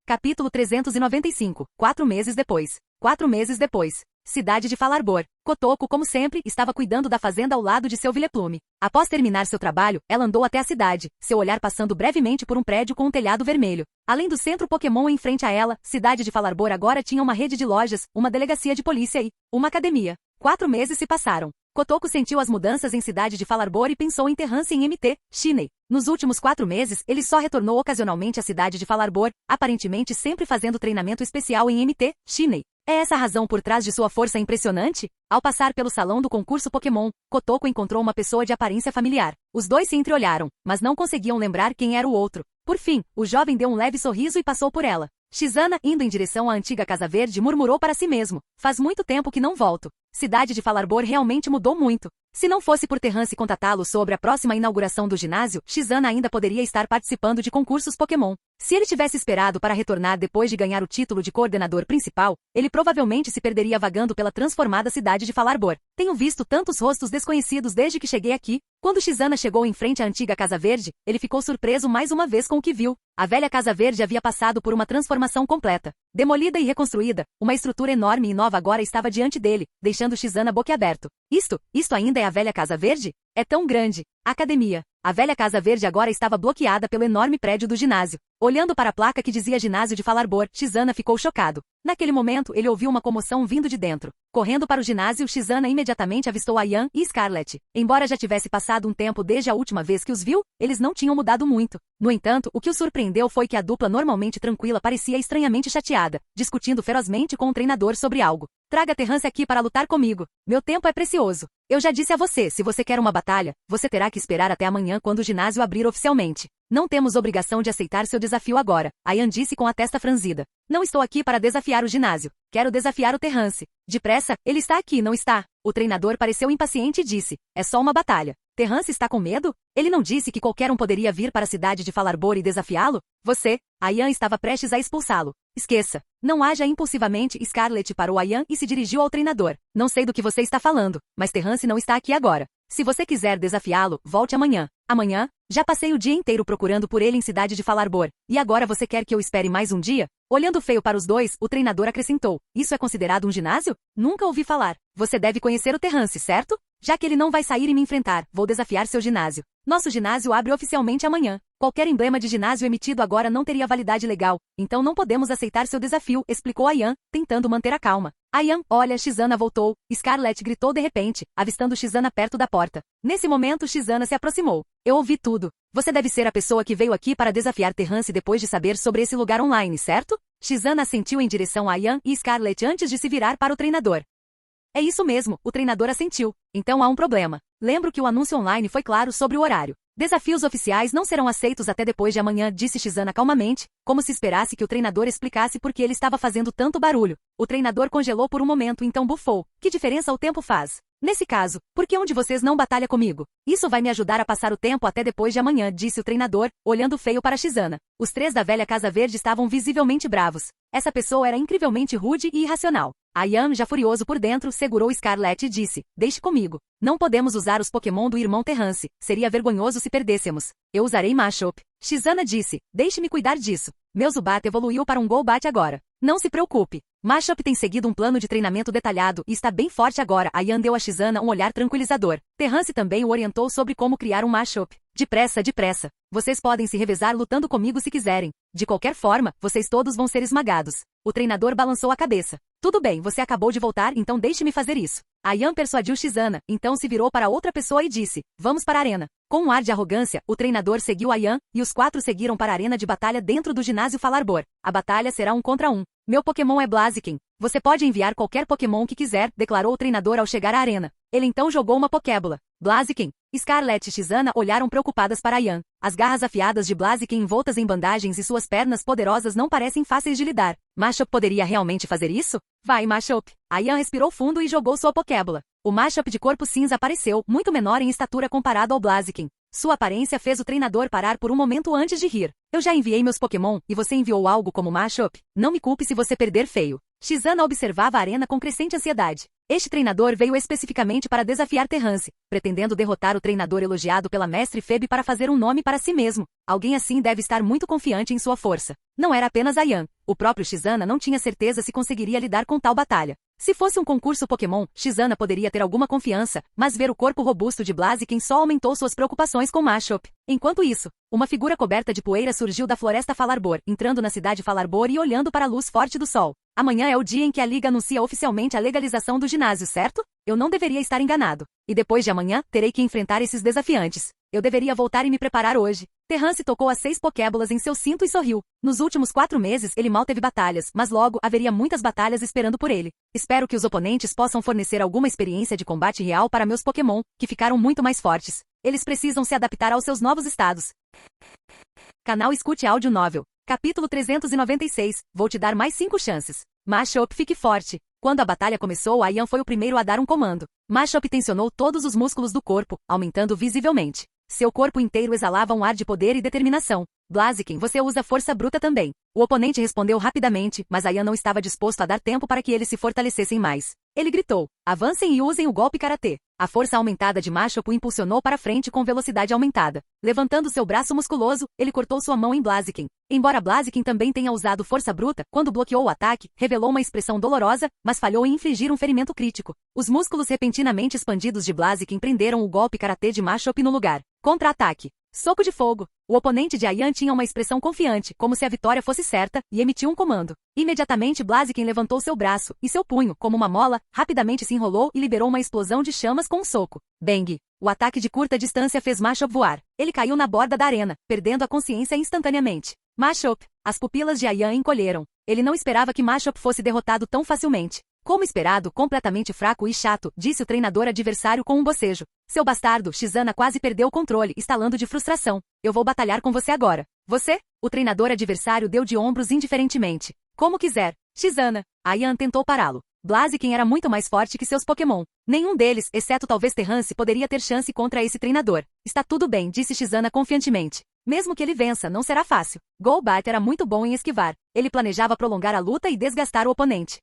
Capítulo 395. 4 meses depois. 4 meses depois. Cidade de Falarbor. Kotoko, como sempre, estava cuidando da fazenda ao lado de seu Vileplume. Após terminar seu trabalho, ela andou até a cidade, seu olhar passando brevemente por um prédio com um telhado vermelho. Além do centro Pokémon em frente a ela, Cidade de Falarbor agora tinha uma rede de lojas, uma delegacia de polícia e uma academia. 4 meses se passaram. Kotoko sentiu as mudanças em Cidade de Falarbor e pensou em Terrance em MT, Shinei. Nos últimos 4 meses, ele só retornou ocasionalmente à Cidade de Falarbor, aparentemente sempre fazendo treinamento especial em MT, Shinei. É essa a razão por trás de sua força impressionante? Ao passar pelo salão do concurso Pokémon, Kotoko encontrou uma pessoa de aparência familiar. Os dois se entreolharam, mas não conseguiam lembrar quem era o outro. Por fim, o jovem deu um leve sorriso e passou por ela. Shizana, indo em direção à antiga Casa Verde, murmurou para si mesmo. Faz muito tempo que não volto. Cidade de Falarbor realmente mudou muito. Se não fosse por Terrance contatá-lo sobre a próxima inauguração do ginásio, Shizana ainda poderia estar participando de concursos Pokémon. Se ele tivesse esperado para retornar depois de ganhar o título de coordenador principal, ele provavelmente se perderia vagando pela transformada cidade de Falarbor. Tenho visto tantos rostos desconhecidos desde que cheguei aqui. Quando Shizana chegou em frente à antiga Casa Verde, ele ficou surpreso mais uma vez com o que viu. A velha Casa Verde havia passado por uma transformação completa. Demolida e reconstruída, uma estrutura enorme e nova agora estava diante dele, deixando Shizana boquiaberto. Isto ainda é a velha Casa Verde? É tão grande. Academia. A velha Casa Verde agora estava bloqueada pelo enorme prédio do ginásio. Olhando para a placa que dizia Ginásio de Falarbor, Shizana ficou chocado. Naquele momento, ele ouviu uma comoção vindo de dentro. Correndo para o ginásio, Shizana imediatamente avistou Ayan e Scarlet. Embora já tivesse passado um tempo desde a última vez que os viu, eles não tinham mudado muito. No entanto, o que o surpreendeu foi que a dupla normalmente tranquila parecia estranhamente chateada, discutindo ferozmente com o treinador sobre algo. Traga Terrance aqui para lutar comigo. Meu tempo é precioso. Eu já disse a você, se você quer uma batalha, você terá que esperar até amanhã quando o ginásio abrir oficialmente. Não temos obrigação de aceitar seu desafio agora, Ayan disse com a testa franzida. Não estou aqui para desafiar o ginásio. Quero desafiar o Terrance. Depressa, ele está aqui, não está? O treinador pareceu impaciente e disse. É só uma batalha. Terrance está com medo? Ele não disse que qualquer um poderia vir para a cidade de Falarbor e desafiá-lo? Você, Ayan estava prestes a expulsá-lo. Esqueça. Não haja impulsivamente. Scarlet parou Ayan e se dirigiu ao treinador. Não sei do que você está falando, mas Terrance não está aqui agora. Se você quiser desafiá-lo, volte amanhã. Amanhã? Já passei o dia inteiro procurando por ele em Cidade de Falarbor. E agora você quer que eu espere mais um dia? Olhando feio para os dois, o treinador acrescentou. Isso é considerado um ginásio? Nunca ouvi falar. Você deve conhecer o Terrance, certo? Já que ele não vai sair e me enfrentar, vou desafiar seu ginásio. Nosso ginásio abre oficialmente amanhã. Qualquer emblema de ginásio emitido agora não teria validade legal, então não podemos aceitar seu desafio, explicou Ayan, tentando manter a calma. Ayan, olha, Shizana voltou. Scarlett gritou de repente, avistando Shizana perto da porta. Nesse momento, Shizana se aproximou. Eu ouvi tudo. Você deve ser a pessoa que veio aqui para desafiar Terrance depois de saber sobre esse lugar online, certo? Shizana assentiu em direção a Ayan e Scarlett antes de se virar para o treinador. É isso mesmo, o treinador assentiu. Então há um problema. Lembro que o anúncio online foi claro sobre o horário. Desafios oficiais não serão aceitos até depois de amanhã, disse Shizana calmamente, como se esperasse que o treinador explicasse por que ele estava fazendo tanto barulho. O treinador congelou por um momento, então bufou. Que diferença o tempo faz? Nesse caso, por que um de vocês não batalha comigo? Isso vai me ajudar a passar o tempo até depois de amanhã, disse o treinador, olhando feio para Shizana. Os três da velha Casa Verde estavam visivelmente bravos. Essa pessoa era incrivelmente rude e irracional. Ayan, já furioso por dentro, segurou Scarlett e disse, deixe comigo. Não podemos usar os Pokémon do irmão Terrance. Seria vergonhoso se perdêssemos. Eu usarei Machop. Shizana disse, deixe-me cuidar disso. Meu Zubat evoluiu para um Golbat agora. Não se preocupe. Machop tem seguido um plano de treinamento detalhado e está bem forte agora. Ayan deu a Shizana um olhar tranquilizador. Terrance também o orientou sobre como criar um Machop. Depressa, depressa. Vocês podem se revezar lutando comigo se quiserem. De qualquer forma, vocês todos vão ser esmagados. O treinador balançou a cabeça. Tudo bem, você acabou de voltar, então deixe-me fazer isso. Ayan persuadiu Shizana, então se virou para outra pessoa e disse, vamos para a arena. Com um ar de arrogância, o treinador seguiu Ayan, e os quatro seguiram para a arena de batalha dentro do ginásio Falarbor. A batalha será 1 contra 1. Meu Pokémon é Blaziken. Você pode enviar qualquer Pokémon que quiser, declarou o treinador ao chegar à arena. Ele então jogou uma Pokébola. Blaziken. Scarlett e Shizana olharam preocupadas para Ayan. As garras afiadas de Blaziken envoltas em bandagens e suas pernas poderosas não parecem fáceis de lidar. Machop poderia realmente fazer isso? Vai, Machop. Ayan respirou fundo e jogou sua Pokébola. O Machop de corpo cinza apareceu, muito menor em estatura comparado ao Blaziken. Sua aparência fez o treinador parar por um momento antes de rir. Eu já enviei meus Pokémon, e você enviou algo como Machop? Não me culpe se você perder feio. Shizana observava a arena com crescente ansiedade. Este treinador veio especificamente para desafiar Terrance, pretendendo derrotar o treinador elogiado pela mestre Febe para fazer um nome para si mesmo. Alguém assim deve estar muito confiante em sua força. Não era apenas Ayan. O próprio Shizana não tinha certeza se conseguiria lidar com tal batalha. Se fosse um concurso Pokémon, Shizana poderia ter alguma confiança, mas ver o corpo robusto de Blaziken só aumentou suas preocupações com Machop. Enquanto isso, uma figura coberta de poeira surgiu da floresta Falarbor, entrando na cidade Falarbor e olhando para a luz forte do sol. Amanhã é o dia em que a Liga anuncia oficialmente a legalização do ginásio, certo? Eu não deveria estar enganado. E depois de amanhã, terei que enfrentar esses desafiantes. Eu deveria voltar e me preparar hoje. Terrance tocou as 6 Pokébolas em seu cinto e sorriu. Nos últimos 4 meses, ele mal teve batalhas, mas logo haveria muitas batalhas esperando por ele. Espero que os oponentes possam fornecer alguma experiência de combate real para meus Pokémon, que ficaram muito mais fortes. Eles precisam se adaptar aos seus novos estados. Canal Escute Áudio Novel. Capítulo 396. Vou te dar mais 5 chances. Machop, fique forte. Quando a batalha começou, Ayan foi o primeiro a dar um comando. Machop tensionou todos os músculos do corpo, aumentando visivelmente. Seu corpo inteiro exalava um ar de poder e determinação. Blaziken, você usa força bruta também. O oponente respondeu rapidamente, mas Ayan não estava disposto a dar tempo para que eles se fortalecessem mais. Ele gritou, avancem e usem o golpe karatê. A força aumentada de Machop o impulsionou para frente com velocidade aumentada. Levantando seu braço musculoso, ele cortou sua mão em Blaziken. Embora Blaziken também tenha usado força bruta, quando bloqueou o ataque, revelou uma expressão dolorosa, mas falhou em infligir um ferimento crítico. Os músculos repentinamente expandidos de Blaziken prenderam o golpe karatê de Machop no lugar. Contra-ataque. Soco de fogo. O oponente de Ayan tinha uma expressão confiante, como se a vitória fosse certa, e emitiu um comando. Imediatamente Blaziken levantou seu braço, e seu punho, como uma mola, rapidamente se enrolou e liberou uma explosão de chamas com um soco. Bang! O ataque de curta distância fez Machop voar. Ele caiu na borda da arena, perdendo a consciência instantaneamente. Machop! As pupilas de Ayan encolheram. Ele não esperava que Machop fosse derrotado tão facilmente. Como esperado, completamente fraco e chato, disse o treinador adversário com um bocejo. Seu bastardo, Shizana quase perdeu o controle, estalando de frustração. Eu vou batalhar com você agora. Você? O treinador adversário deu de ombros indiferentemente. Como quiser. Shizana. Ayan tentou pará-lo. Blaziken era muito mais forte que seus Pokémon. Nenhum deles, exceto talvez Terrance, poderia ter chance contra esse treinador. Está tudo bem, disse Shizana confiantemente. Mesmo que ele vença, não será fácil. Golbat era muito bom em esquivar. Ele planejava prolongar a luta e desgastar o oponente.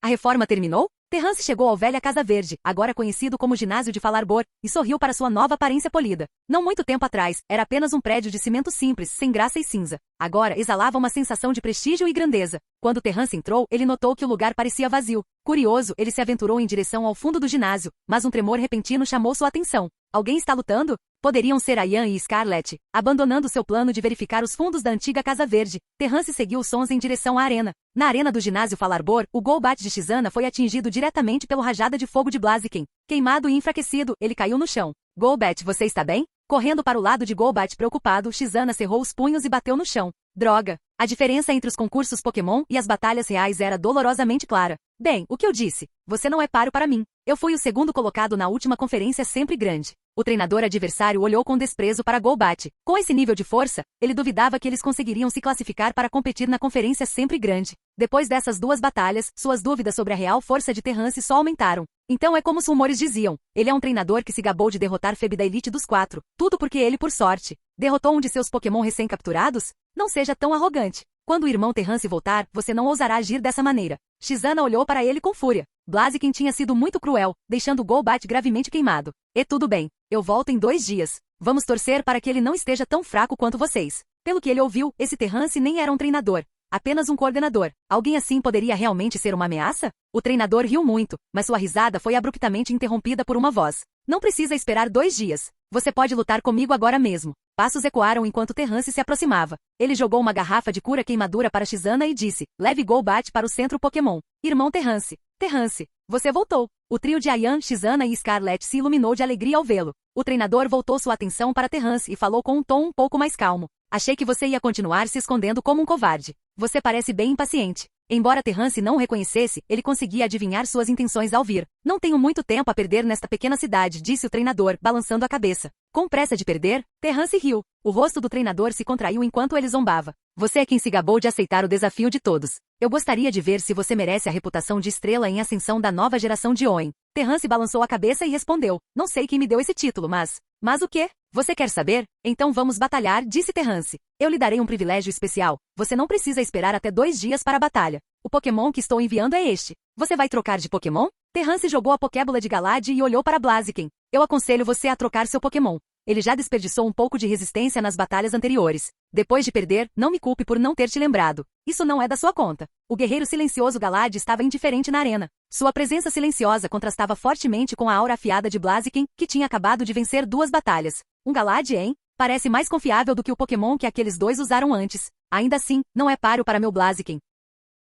A reforma terminou? Terrance chegou ao velha Casa Verde, agora conhecido como Ginásio de Falarbor, e sorriu para sua nova aparência polida. Não muito tempo atrás, era apenas um prédio de cimento simples, sem graça e cinza. Agora exalava uma sensação de prestígio e grandeza. Quando Terrance entrou, ele notou que o lugar parecia vazio. Curioso, ele se aventurou em direção ao fundo do ginásio, mas um tremor repentino chamou sua atenção. Alguém está lutando? Poderiam ser Ian e Scarlett. Abandonando seu plano de verificar os fundos da antiga Casa Verde, Terrance seguiu os sons em direção à arena. Na arena do ginásio Falarbor, o Golbat de Shizana foi atingido diretamente pelo rajada de fogo de Blaziken. Queimado e enfraquecido, ele caiu no chão. Golbat, você está bem? Correndo para o lado de Golbat preocupado, Shizana cerrou os punhos e bateu no chão. Droga! A diferença entre os concursos Pokémon e as batalhas reais era dolorosamente clara. Bem, o que eu disse? Você não é páreo para mim. Eu fui o segundo colocado na última conferência sempre grande. O treinador adversário olhou com desprezo para Golbat. Com esse nível de força, ele duvidava que eles conseguiriam se classificar para competir na conferência sempre grande. Depois dessas duas batalhas, suas dúvidas sobre a real força de Terrance só aumentaram. Então é como os rumores diziam. Ele é um treinador que se gabou de derrotar Feb da elite dos 4. Tudo porque ele, por sorte, derrotou um de seus Pokémon recém-capturados? Não seja tão arrogante. Quando o irmão Terrance voltar, você não ousará agir dessa maneira. Shizana olhou para ele com fúria. Blaziken tinha sido muito cruel, deixando Golbat gravemente queimado. E tudo bem, eu volto em 2 dias. Vamos torcer para que ele não esteja tão fraco quanto vocês. Pelo que ele ouviu, esse Terrance nem era um treinador. Apenas um coordenador. Alguém assim poderia realmente ser uma ameaça? O treinador riu muito, mas sua risada foi abruptamente interrompida por uma voz. Não precisa esperar 2 dias. Você pode lutar comigo agora mesmo. Passos ecoaram enquanto Terrance se aproximava. Ele jogou uma garrafa de cura queimadura para Shizana e disse, leve Golbat para o centro Pokémon. Irmão Terrance. Terrance, você voltou. O trio de Ian, Shizana e Scarlett se iluminou de alegria ao vê-lo. O treinador voltou sua atenção para Terrance e falou com um tom um pouco mais calmo. Achei que você ia continuar se escondendo como um covarde. Você parece bem impaciente. Embora Terrance não o reconhecesse, ele conseguia adivinhar suas intenções ao vir. Não tenho muito tempo a perder nesta pequena cidade, disse o treinador, balançando a cabeça. Com pressa de perder, Terrance riu. O rosto do treinador se contraiu enquanto ele zombava. Você é quem se gabou de aceitar o desafio de todos. Eu gostaria de ver se você merece a reputação de estrela em ascensão da nova geração de Oen. Terrance balançou a cabeça e respondeu. Não sei quem me deu esse título, mas... Mas o quê? Você quer saber? Então vamos batalhar, disse Terrance. Eu lhe darei um privilégio especial. Você não precisa esperar até 2 dias para a batalha. O Pokémon que estou enviando é este. Você vai trocar de Pokémon? Terrance jogou a Pokébola de Galad e olhou para Blaziken. Eu aconselho você a trocar seu Pokémon. Ele já desperdiçou um pouco de resistência nas batalhas anteriores. Depois de perder, não me culpe por não ter te lembrado. Isso não é da sua conta. O guerreiro silencioso Galad estava indiferente na arena. Sua presença silenciosa contrastava fortemente com a aura afiada de Blaziken, que tinha acabado de vencer 2 batalhas. Um Galad, hein? Parece mais confiável do que o Pokémon que aqueles 2 usaram antes. Ainda assim, não é páreo para meu Blaziken.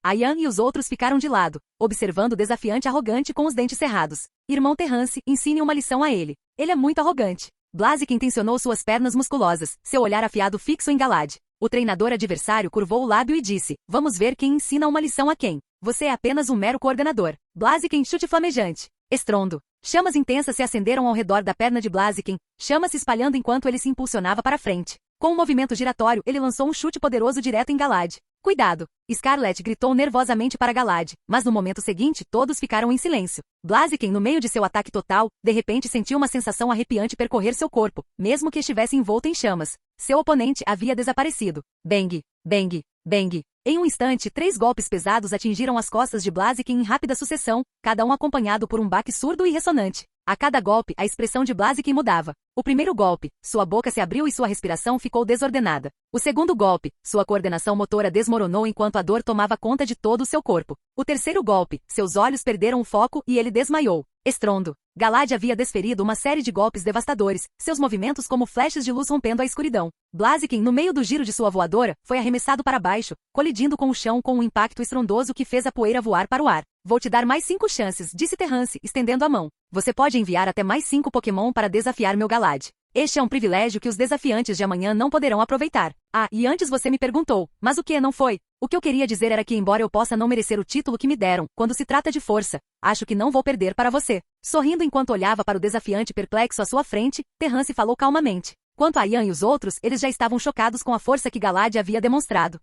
Ian e os outros ficaram de lado, observando o desafiante arrogante com os dentes cerrados. Irmão Terrance, ensine uma lição a ele. Ele é muito arrogante. Blaziken tensionou suas pernas musculosas, seu olhar afiado fixo em Galad. O treinador adversário curvou o lábio e disse, vamos ver quem ensina uma lição a quem. Você é apenas um mero coordenador. Blaziken chute flamejante. Estrondo. Chamas intensas se acenderam ao redor da perna de Blaziken, chamas se espalhando enquanto ele se impulsionava para frente. Com um movimento giratório, ele lançou um chute poderoso direto em Galad. Cuidado! Scarlett gritou nervosamente para Galad, mas no momento seguinte todos ficaram em silêncio. Blaziken, no meio de seu ataque total, de repente sentiu uma sensação arrepiante percorrer seu corpo, mesmo que estivesse envolto em chamas. Seu oponente havia desaparecido. Bang! Bang! Bang! Em um instante, 3 golpes pesados atingiram as costas de Blaziken em rápida sucessão, cada um acompanhado por um baque surdo e ressonante. A cada golpe, a expressão de Blaziken mudava. O primeiro golpe, sua boca se abriu e sua respiração ficou desordenada. O segundo golpe, sua coordenação motora desmoronou enquanto a dor tomava conta de todo o seu corpo. O terceiro golpe, seus olhos perderam o foco e ele desmaiou. Estrondo. Galad havia desferido uma série de golpes devastadores, seus movimentos como flechas de luz rompendo a escuridão. Blaziken, no meio do giro de sua voadora, foi arremessado para baixo, colidindo com o chão com um impacto estrondoso que fez a poeira voar para o ar. Vou te dar mais 5 chances, disse Terrance, estendendo a mão. Você pode enviar até mais 5 Pokémon para desafiar meu Galad. Este é um privilégio que os desafiantes de amanhã não poderão aproveitar. Ah, e antes você me perguntou, mas o que não foi? O que eu queria dizer era que embora eu possa não merecer o título que me deram, quando se trata de força, acho que não vou perder para você. Sorrindo enquanto olhava para o desafiante perplexo à sua frente, Terrance falou calmamente. Quanto a Ian e os outros, eles já estavam chocados com a força que Galad havia demonstrado.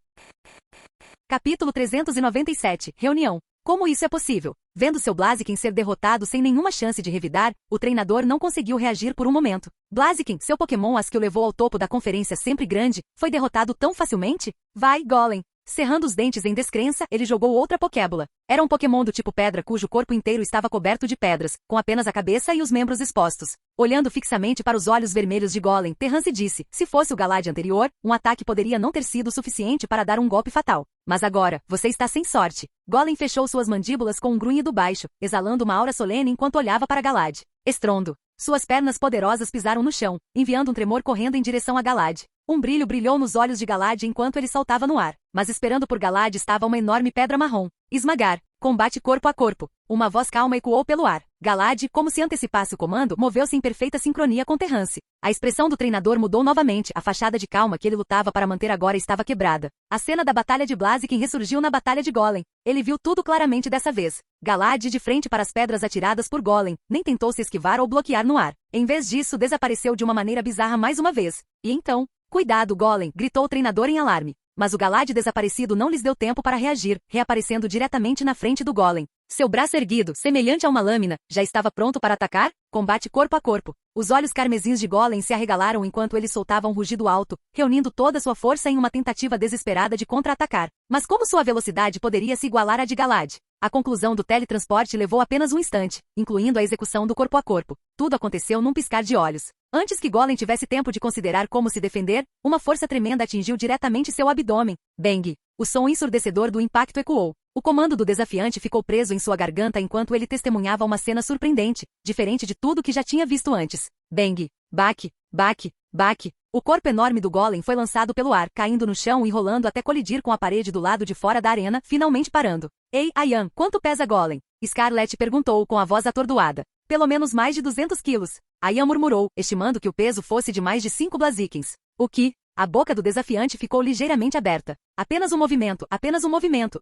Capítulo 397, Reunião. Como isso é possível? Vendo seu Blaziken ser derrotado sem nenhuma chance de revidar, o treinador não conseguiu reagir por um momento. Blaziken, seu Pokémon as que o levou ao topo da conferência sempre grande, foi derrotado tão facilmente? Vai, Golem! Cerrando os dentes em descrença, ele jogou outra Pokébola. Era um Pokémon do tipo pedra cujo corpo inteiro estava coberto de pedras, com apenas a cabeça e os membros expostos. Olhando fixamente para os olhos vermelhos de Golem, Terrance disse, se fosse o Galad anterior, um ataque poderia não ter sido suficiente para dar um golpe fatal. Mas agora, você está sem sorte. Golem fechou suas mandíbulas com um grunhido baixo, exalando uma aura solene enquanto olhava para Galad. Estrondo. Suas pernas poderosas pisaram no chão, enviando um tremor correndo em direção a Galad. Um brilho brilhou nos olhos de Galad enquanto ele saltava no ar, mas esperando por Galad estava uma enorme pedra marrom. Esmagar. Combate corpo a corpo. Uma voz calma ecoou pelo ar. Galad, como se antecipasse o comando, moveu-se em perfeita sincronia com Terrance. A expressão do treinador mudou novamente, a fachada de calma que ele lutava para manter agora estava quebrada. A cena da batalha de Blaziken ressurgiu na batalha de Golem. Ele viu tudo claramente dessa vez. Galad de frente para as pedras atiradas por Golem, nem tentou se esquivar ou bloquear no ar. Em vez disso, desapareceu de uma maneira bizarra mais uma vez. E então, cuidado, Golem, gritou o treinador em alarme. Mas o Galad desaparecido não lhes deu tempo para reagir, reaparecendo diretamente na frente do Golem. Seu braço erguido, semelhante a uma lâmina, já estava pronto para atacar? Combate corpo a corpo. Os olhos carmesins de Golem se arregalaram enquanto ele soltava um rugido alto, reunindo toda sua força em uma tentativa desesperada de contra-atacar. Mas como sua velocidade poderia se igualar à de Galad? A conclusão do teletransporte levou apenas um instante, incluindo a execução do corpo a corpo. Tudo aconteceu num piscar de olhos. Antes que Golem tivesse tempo de considerar como se defender, uma força tremenda atingiu diretamente seu abdômen. Bang! O som ensurdecedor do impacto ecoou. O comando do desafiante ficou preso em sua garganta enquanto ele testemunhava uma cena surpreendente, diferente de tudo que já tinha visto antes. Bang! Baque! Baque! Baque! O corpo enorme do Golem foi lançado pelo ar, caindo no chão e rolando até colidir com a parede do lado de fora da arena, finalmente parando. Ei, Ayan, quanto pesa Golem? Scarlet perguntou com a voz atordoada. Pelo menos mais de 200 quilos. Ayan murmurou, estimando que o peso fosse de mais de 5 Blazikens. O que? A boca do desafiante ficou ligeiramente aberta. Apenas um movimento,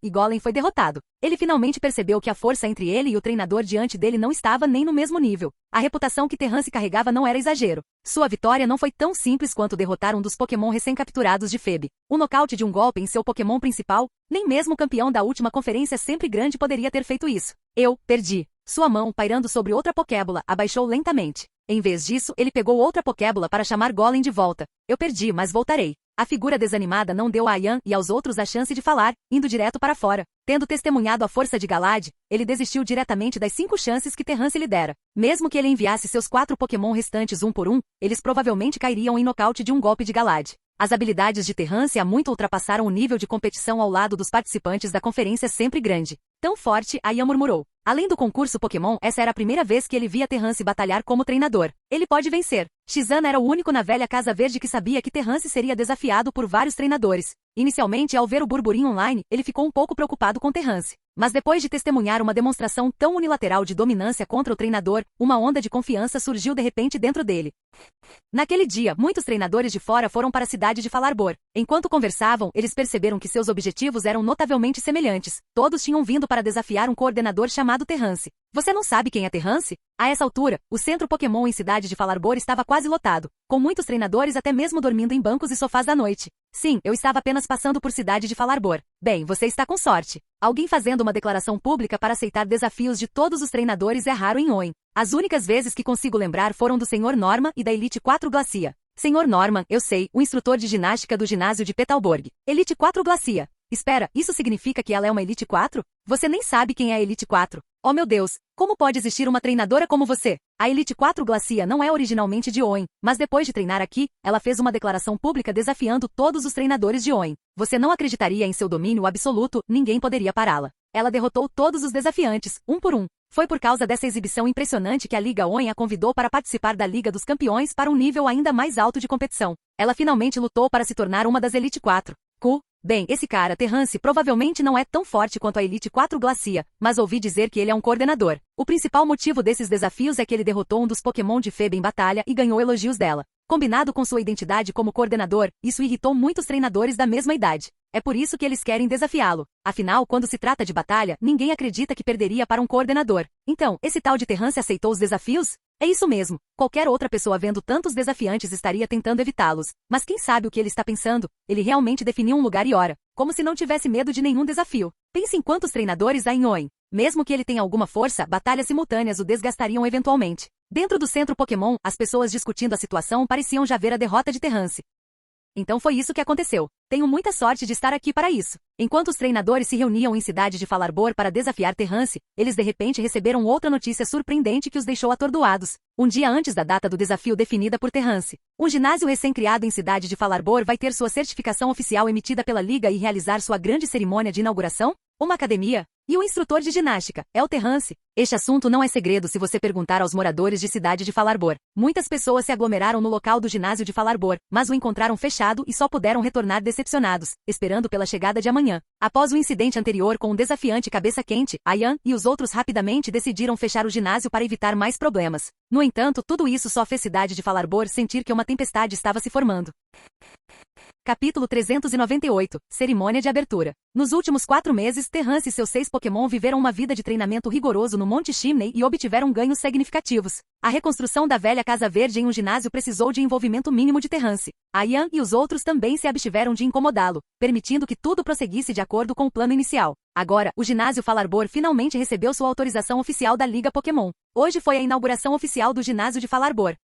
e Golem foi derrotado. Ele finalmente percebeu que a força entre ele e o treinador diante dele não estava nem no mesmo nível. A reputação que Terrance carregava não era exagero. Sua vitória não foi tão simples quanto derrotar um dos Pokémon recém-capturados de Febe. O nocaute de um golpe em seu Pokémon principal, nem mesmo o campeão da última conferência sempre grande poderia ter feito isso. Eu perdi. Sua mão, pairando sobre outra Pokébola, abaixou lentamente. Em vez disso, ele pegou outra Pokébola para chamar Golem de volta. Eu perdi, mas voltarei. A figura desanimada não deu a Ayan e aos outros a chance de falar, indo direto para fora. Tendo testemunhado a força de Galad, ele desistiu diretamente das 5 chances que Terrance lhe dera. Mesmo que ele enviasse seus 4 Pokémon restantes um por um, eles provavelmente cairiam em nocaute de um golpe de Galad. As habilidades de Terrance há muito ultrapassaram o nível de competição ao lado dos participantes da conferência sempre grande. Tão forte, Ayan murmurou. Além do concurso Pokémon, essa era a primeira vez que ele via Terrance batalhar como treinador. Ele pode vencer. Shizana era o único na velha Casa Verde que sabia que Terrance seria desafiado por vários treinadores. Inicialmente, ao ver o burburinho online, ele ficou um pouco preocupado com Terrance. Mas depois de testemunhar uma demonstração tão unilateral de dominância contra o treinador, uma onda de confiança surgiu de repente dentro dele. Naquele dia, muitos treinadores de fora foram para a cidade de Falarbor. Enquanto conversavam, eles perceberam que seus objetivos eram notavelmente semelhantes. Todos tinham vindo para desafiar um coordenador chamado Terrance. Você não sabe quem é Terrance? A essa altura, o centro Pokémon em cidade de Falarbor estava quase lotado, com muitos treinadores até mesmo dormindo em bancos e sofás da noite. Sim, eu estava apenas passando por cidade de Falarbor. Bem, você está com sorte. Alguém fazendo uma declaração pública para aceitar desafios de todos os treinadores é raro em Oen. As únicas vezes que consigo lembrar foram do Sr. Norman e da Elite 4 Glacia. Sr. Norman, eu sei, o instrutor de ginástica do ginásio de Petalborg. Elite 4 Glacia. Espera, isso significa que ela é uma Elite 4? Você nem sabe quem é a Elite 4. Oh meu Deus, como pode existir uma treinadora como você? A Elite 4 Glacia não é originalmente de Oen, mas depois de treinar aqui, ela fez uma declaração pública desafiando todos os treinadores de Oen. Você não acreditaria em seu domínio absoluto, ninguém poderia pará-la. Ela derrotou todos os desafiantes, um por um. Foi por causa dessa exibição impressionante que a Liga Oen a convidou para participar da Liga dos Campeões para um nível ainda mais alto de competição. Ela finalmente lutou para se tornar uma das Elite 4. Bem, esse cara, Terrance, provavelmente não é tão forte quanto a Elite 4 Glacia, mas ouvi dizer que ele é um coordenador. O principal motivo desses desafios é que ele derrotou um dos Pokémon de Febe em batalha e ganhou elogios dela. Combinado com sua identidade como coordenador, isso irritou muitos treinadores da mesma idade. É por isso que eles querem desafiá-lo. Afinal, quando se trata de batalha, ninguém acredita que perderia para um coordenador. Então, esse tal de Terrance aceitou os desafios? É isso mesmo. Qualquer outra pessoa vendo tantos desafiantes estaria tentando evitá-los. Mas quem sabe o que ele está pensando? Ele realmente definiu um lugar e hora, como se não tivesse medo de nenhum desafio. Pense em quantos treinadores há em Oen. Mesmo que ele tenha alguma força, batalhas simultâneas o desgastariam eventualmente. Dentro do centro Pokémon, as pessoas discutindo a situação pareciam já ver a derrota de Terrance. Então foi isso que aconteceu. Tenho muita sorte de estar aqui para isso. Enquanto os treinadores se reuniam em cidade de Falarbor para desafiar Terrance, eles de repente receberam outra notícia surpreendente que os deixou atordoados. Um dia antes da data do desafio definida por Terrance, um ginásio recém-criado em cidade de Falarbor vai ter sua certificação oficial emitida pela Liga e realizar sua grande cerimônia de inauguração? Uma academia? E o instrutor de ginástica, é o Terrance. Este assunto não é segredo se você perguntar aos moradores de cidade de Falarbor. Muitas pessoas se aglomeraram no local do ginásio de Falarbor, mas o encontraram fechado e só puderam retornar decepcionados, esperando pela chegada de amanhã. Após o incidente anterior com o desafiante cabeça quente, Ayan e os outros rapidamente decidiram fechar o ginásio para evitar mais problemas. No entanto, tudo isso só fez cidade de Falarbor sentir que uma tempestade estava se formando. Capítulo 398, Cerimônia de Abertura. Nos últimos 4 meses, Terrance e seus 6 Pokémon viveram uma vida de treinamento rigoroso no Monte Chimney e obtiveram ganhos significativos. A reconstrução da velha Casa Verde em um ginásio precisou de envolvimento mínimo de Terrance. Ayan e os outros também se abstiveram de incomodá-lo, permitindo que tudo prosseguisse de acordo com o plano inicial. Agora, o ginásio Falarbor finalmente recebeu sua autorização oficial da Liga Pokémon. Hoje foi a inauguração oficial do ginásio de Falarbor.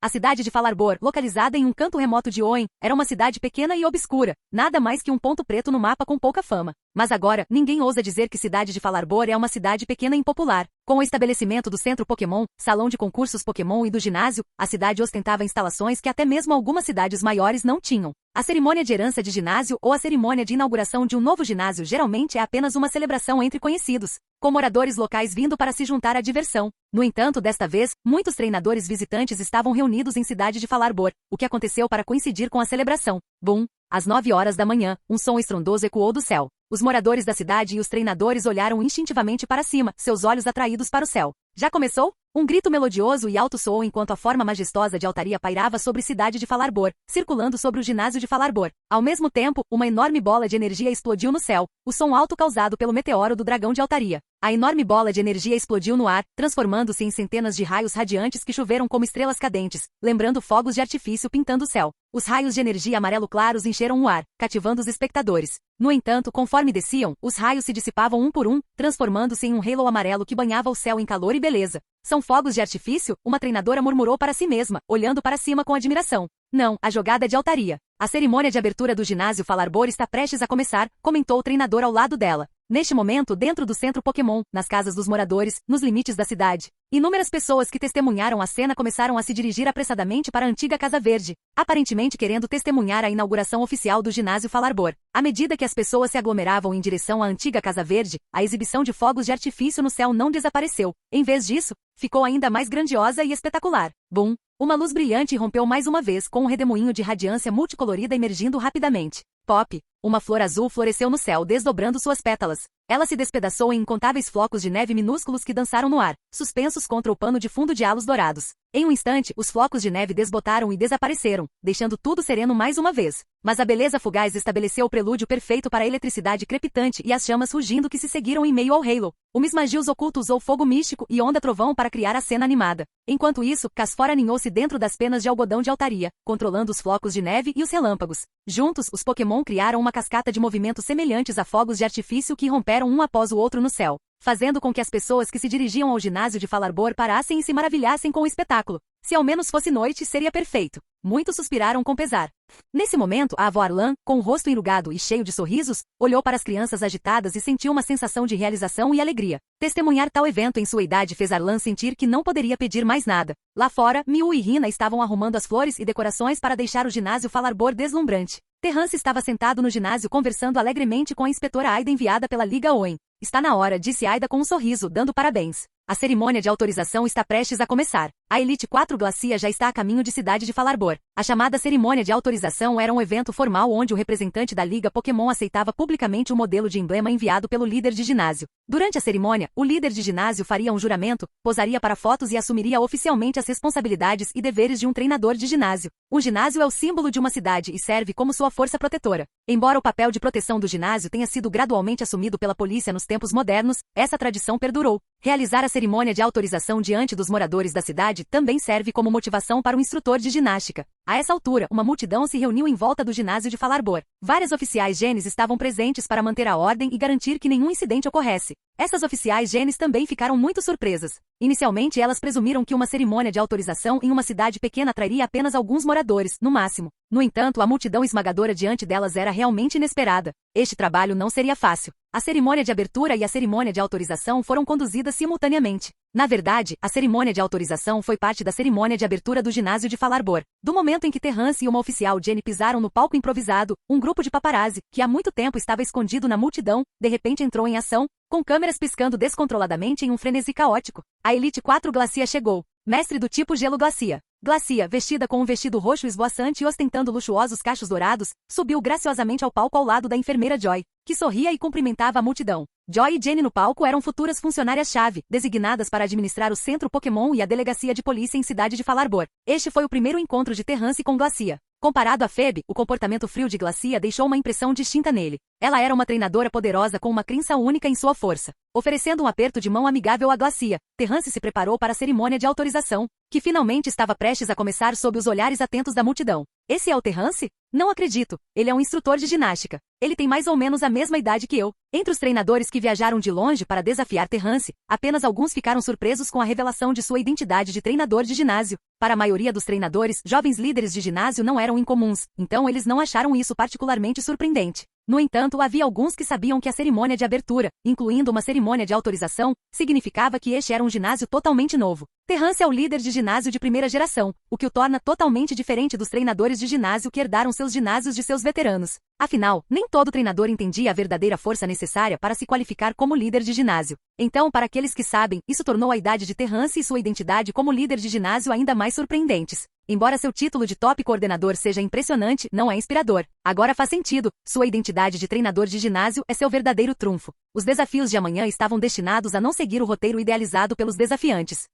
A cidade de Falarbor, localizada em um canto remoto de Hoenn, era uma cidade pequena e obscura, nada mais que um ponto preto no mapa com pouca fama. Mas agora, ninguém ousa dizer que cidade de Falarbor é uma cidade pequena e impopular. Com o estabelecimento do Centro Pokémon, Salão de Concursos Pokémon e do ginásio, a cidade ostentava instalações que até mesmo algumas cidades maiores não tinham. A cerimônia de herança de ginásio ou a cerimônia de inauguração de um novo ginásio geralmente é apenas uma celebração entre conhecidos, com moradores locais vindo para se juntar à diversão. No entanto, desta vez, muitos treinadores visitantes estavam reunidos em cidade de Falarbor, o que aconteceu para coincidir com a celebração. Bum! Às 9 horas da manhã, um som estrondoso ecoou do céu. Os moradores da cidade e os treinadores olharam instintivamente para cima, seus olhos atraídos para o céu. Já começou? Um grito melodioso e alto soou enquanto a forma majestosa de Altaria pairava sobre a cidade de Falarbor, circulando sobre o ginásio de Falarbor. Ao mesmo tempo, uma enorme bola de energia explodiu no céu, o som alto causado pelo meteoro do dragão de Altaria. A enorme bola de energia explodiu no ar, transformando-se em centenas de raios radiantes que choveram como estrelas cadentes, lembrando fogos de artifício pintando o céu. Os raios de energia amarelo claros encheram o ar, cativando os espectadores. No entanto, conforme desciam, os raios se dissipavam um por um, transformando-se em um halo amarelo que banhava o céu em calor e beleza. São fogos de artifício? Uma treinadora murmurou para si mesma, olhando para cima com admiração. Não, a jogada é de Altaria. A cerimônia de abertura do ginásio Falarbor está prestes a começar, comentou o treinador ao lado dela. Neste momento, dentro do centro Pokémon, nas casas dos moradores, nos limites da cidade, inúmeras pessoas que testemunharam a cena começaram a se dirigir apressadamente para a antiga Casa Verde, aparentemente querendo testemunhar a inauguração oficial do ginásio Falarbor. À medida que as pessoas se aglomeravam em direção à antiga Casa Verde, a exibição de fogos de artifício no céu não desapareceu. Em vez disso, ficou ainda mais grandiosa e espetacular. Bum! Uma luz brilhante rompeu mais uma vez com um redemoinho de radiância multicolorida emergindo rapidamente. Pop! Uma flor azul floresceu no céu desdobrando suas pétalas. Ela se despedaçou em incontáveis flocos de neve minúsculos que dançaram no ar, suspensos contra o pano de fundo de halos dourados. Em um instante, os flocos de neve desbotaram e desapareceram, deixando tudo sereno mais uma vez. Mas a beleza fugaz estabeleceu o prelúdio perfeito para a eletricidade crepitante e as chamas rugindo que se seguiram em meio ao Halo. O Mismagius oculto usou fogo místico e onda trovão para criar a cena animada. Enquanto isso, Casfora aninhou-se dentro das penas de algodão de Altaria, controlando os flocos de neve e os relâmpagos. Juntos, os Pokémon criaram uma cascata de movimentos semelhantes a fogos de artifício que romperam um após o outro no céu, fazendo com que as pessoas que se dirigiam ao ginásio de Falarbor parassem e se maravilhassem com o espetáculo. Se ao menos fosse noite, seria perfeito. Muitos suspiraram com pesar. Nesse momento, a avó Arlan, com o rosto enrugado e cheio de sorrisos, olhou para as crianças agitadas e sentiu uma sensação de realização e alegria. Testemunhar tal evento em sua idade fez Arlan sentir que não poderia pedir mais nada. Lá fora, Miu e Rina estavam arrumando as flores e decorações para deixar o ginásio Falarbor deslumbrante. Terrance estava sentado no ginásio conversando alegremente com a inspetora Aida enviada pela Liga Hoenn. Está na hora, disse Aida com um sorriso, dando parabéns. A cerimônia de autorização está prestes a começar. A Elite 4 Glacia já está a caminho de cidade de Falarbor. A chamada cerimônia de autorização era um evento formal onde o representante da Liga Pokémon aceitava publicamente o modelo de emblema enviado pelo líder de ginásio. Durante a cerimônia, o líder de ginásio faria um juramento, posaria para fotos e assumiria oficialmente as responsabilidades e deveres de um treinador de ginásio. Um ginásio é o símbolo de uma cidade e serve como sua força protetora. Embora o papel de proteção do ginásio tenha sido gradualmente assumido pela polícia nos tempos modernos, essa tradição perdurou. Realizar a cerimônia de autorização diante dos moradores da cidade também serve como motivação para o instrutor de ginástica. A essa altura, uma multidão se reuniu em volta do ginásio de Falarbor. Várias oficiais genes estavam presentes para manter a ordem e garantir que nenhum incidente ocorresse. Essas oficiais genes também ficaram muito surpresas. Inicialmente, elas presumiram que uma cerimônia de autorização em uma cidade pequena atrairia apenas alguns moradores, no máximo. No entanto, a multidão esmagadora diante delas era realmente inesperada. Este trabalho não seria fácil. A cerimônia de abertura e a cerimônia de autorização foram conduzidas simultaneamente. Na verdade, a cerimônia de autorização foi parte da cerimônia de abertura do ginásio de Falarbor. Do momento em que Terrance e uma oficial Jenny pisaram no palco improvisado, um grupo de paparazzi, que há muito tempo estava escondido na multidão, de repente entrou em ação, com câmeras piscando descontroladamente em um frenesi caótico. A Elite 4 Glacia chegou. Mestre do tipo Gelo Glacia. Glacia, vestida com um vestido roxo esvoaçante e ostentando luxuosos cachos dourados, subiu graciosamente ao palco ao lado da enfermeira Joy, que sorria e cumprimentava a multidão. Joy e Jenny no palco eram futuras funcionárias-chave, designadas para administrar o Centro Pokémon e a Delegacia de Polícia em Cidade de Falarbor. Este foi o primeiro encontro de Terrance com Glacia. Comparado a Phoebe, o comportamento frio de Glacia deixou uma impressão distinta nele. Ela era uma treinadora poderosa com uma crença única em sua força. Oferecendo um aperto de mão amigável a Glacia, Terrance se preparou para a cerimônia de autorização, que finalmente estava prestes a começar sob os olhares atentos da multidão. Esse é o Terrance? Não acredito. Ele é um instrutor de ginástica. Ele tem mais ou menos a mesma idade que eu. Entre os treinadores que viajaram de longe para desafiar Terrance, apenas alguns ficaram surpresos com a revelação de sua identidade de treinador de ginásio. Para a maioria dos treinadores, jovens líderes de ginásio não eram incomuns, então eles não acharam isso particularmente surpreendente. No entanto, havia alguns que sabiam que a cerimônia de abertura, incluindo uma cerimônia de autorização, significava que este era um ginásio totalmente novo. Terrance é o líder de ginásio de primeira geração, o que o torna totalmente diferente dos treinadores de ginásio que herdaram seus ginásios de seus veteranos. Afinal, nem todo treinador entendia a verdadeira força necessária para se qualificar como líder de ginásio. Então, para aqueles que sabem, isso tornou a idade de Terrance e sua identidade como líder de ginásio ainda mais surpreendentes. Embora seu título de top coordenador seja impressionante, não é inspirador. Agora faz sentido, sua identidade de treinador de ginásio é seu verdadeiro trunfo. Os desafios de amanhã estavam destinados a não seguir o roteiro idealizado pelos desafiantes.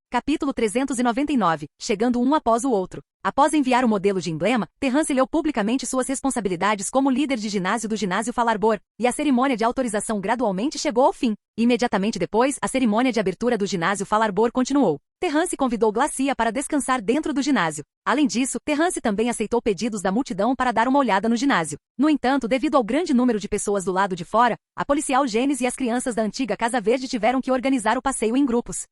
Capítulo 399, chegando um após o outro. Após enviar o modelo de emblema, Terrance leu publicamente suas responsabilidades como líder de ginásio do ginásio Falarbor, e a cerimônia de autorização gradualmente chegou ao fim. Imediatamente depois, a cerimônia de abertura do ginásio Falarbor continuou. Terrance convidou Glacia para descansar dentro do ginásio. Além disso, Terrance também aceitou pedidos da multidão para dar uma olhada no ginásio. No entanto, devido ao grande número de pessoas do lado de fora, a policial Janice e as crianças da antiga Casa Verde tiveram que organizar o passeio em grupos.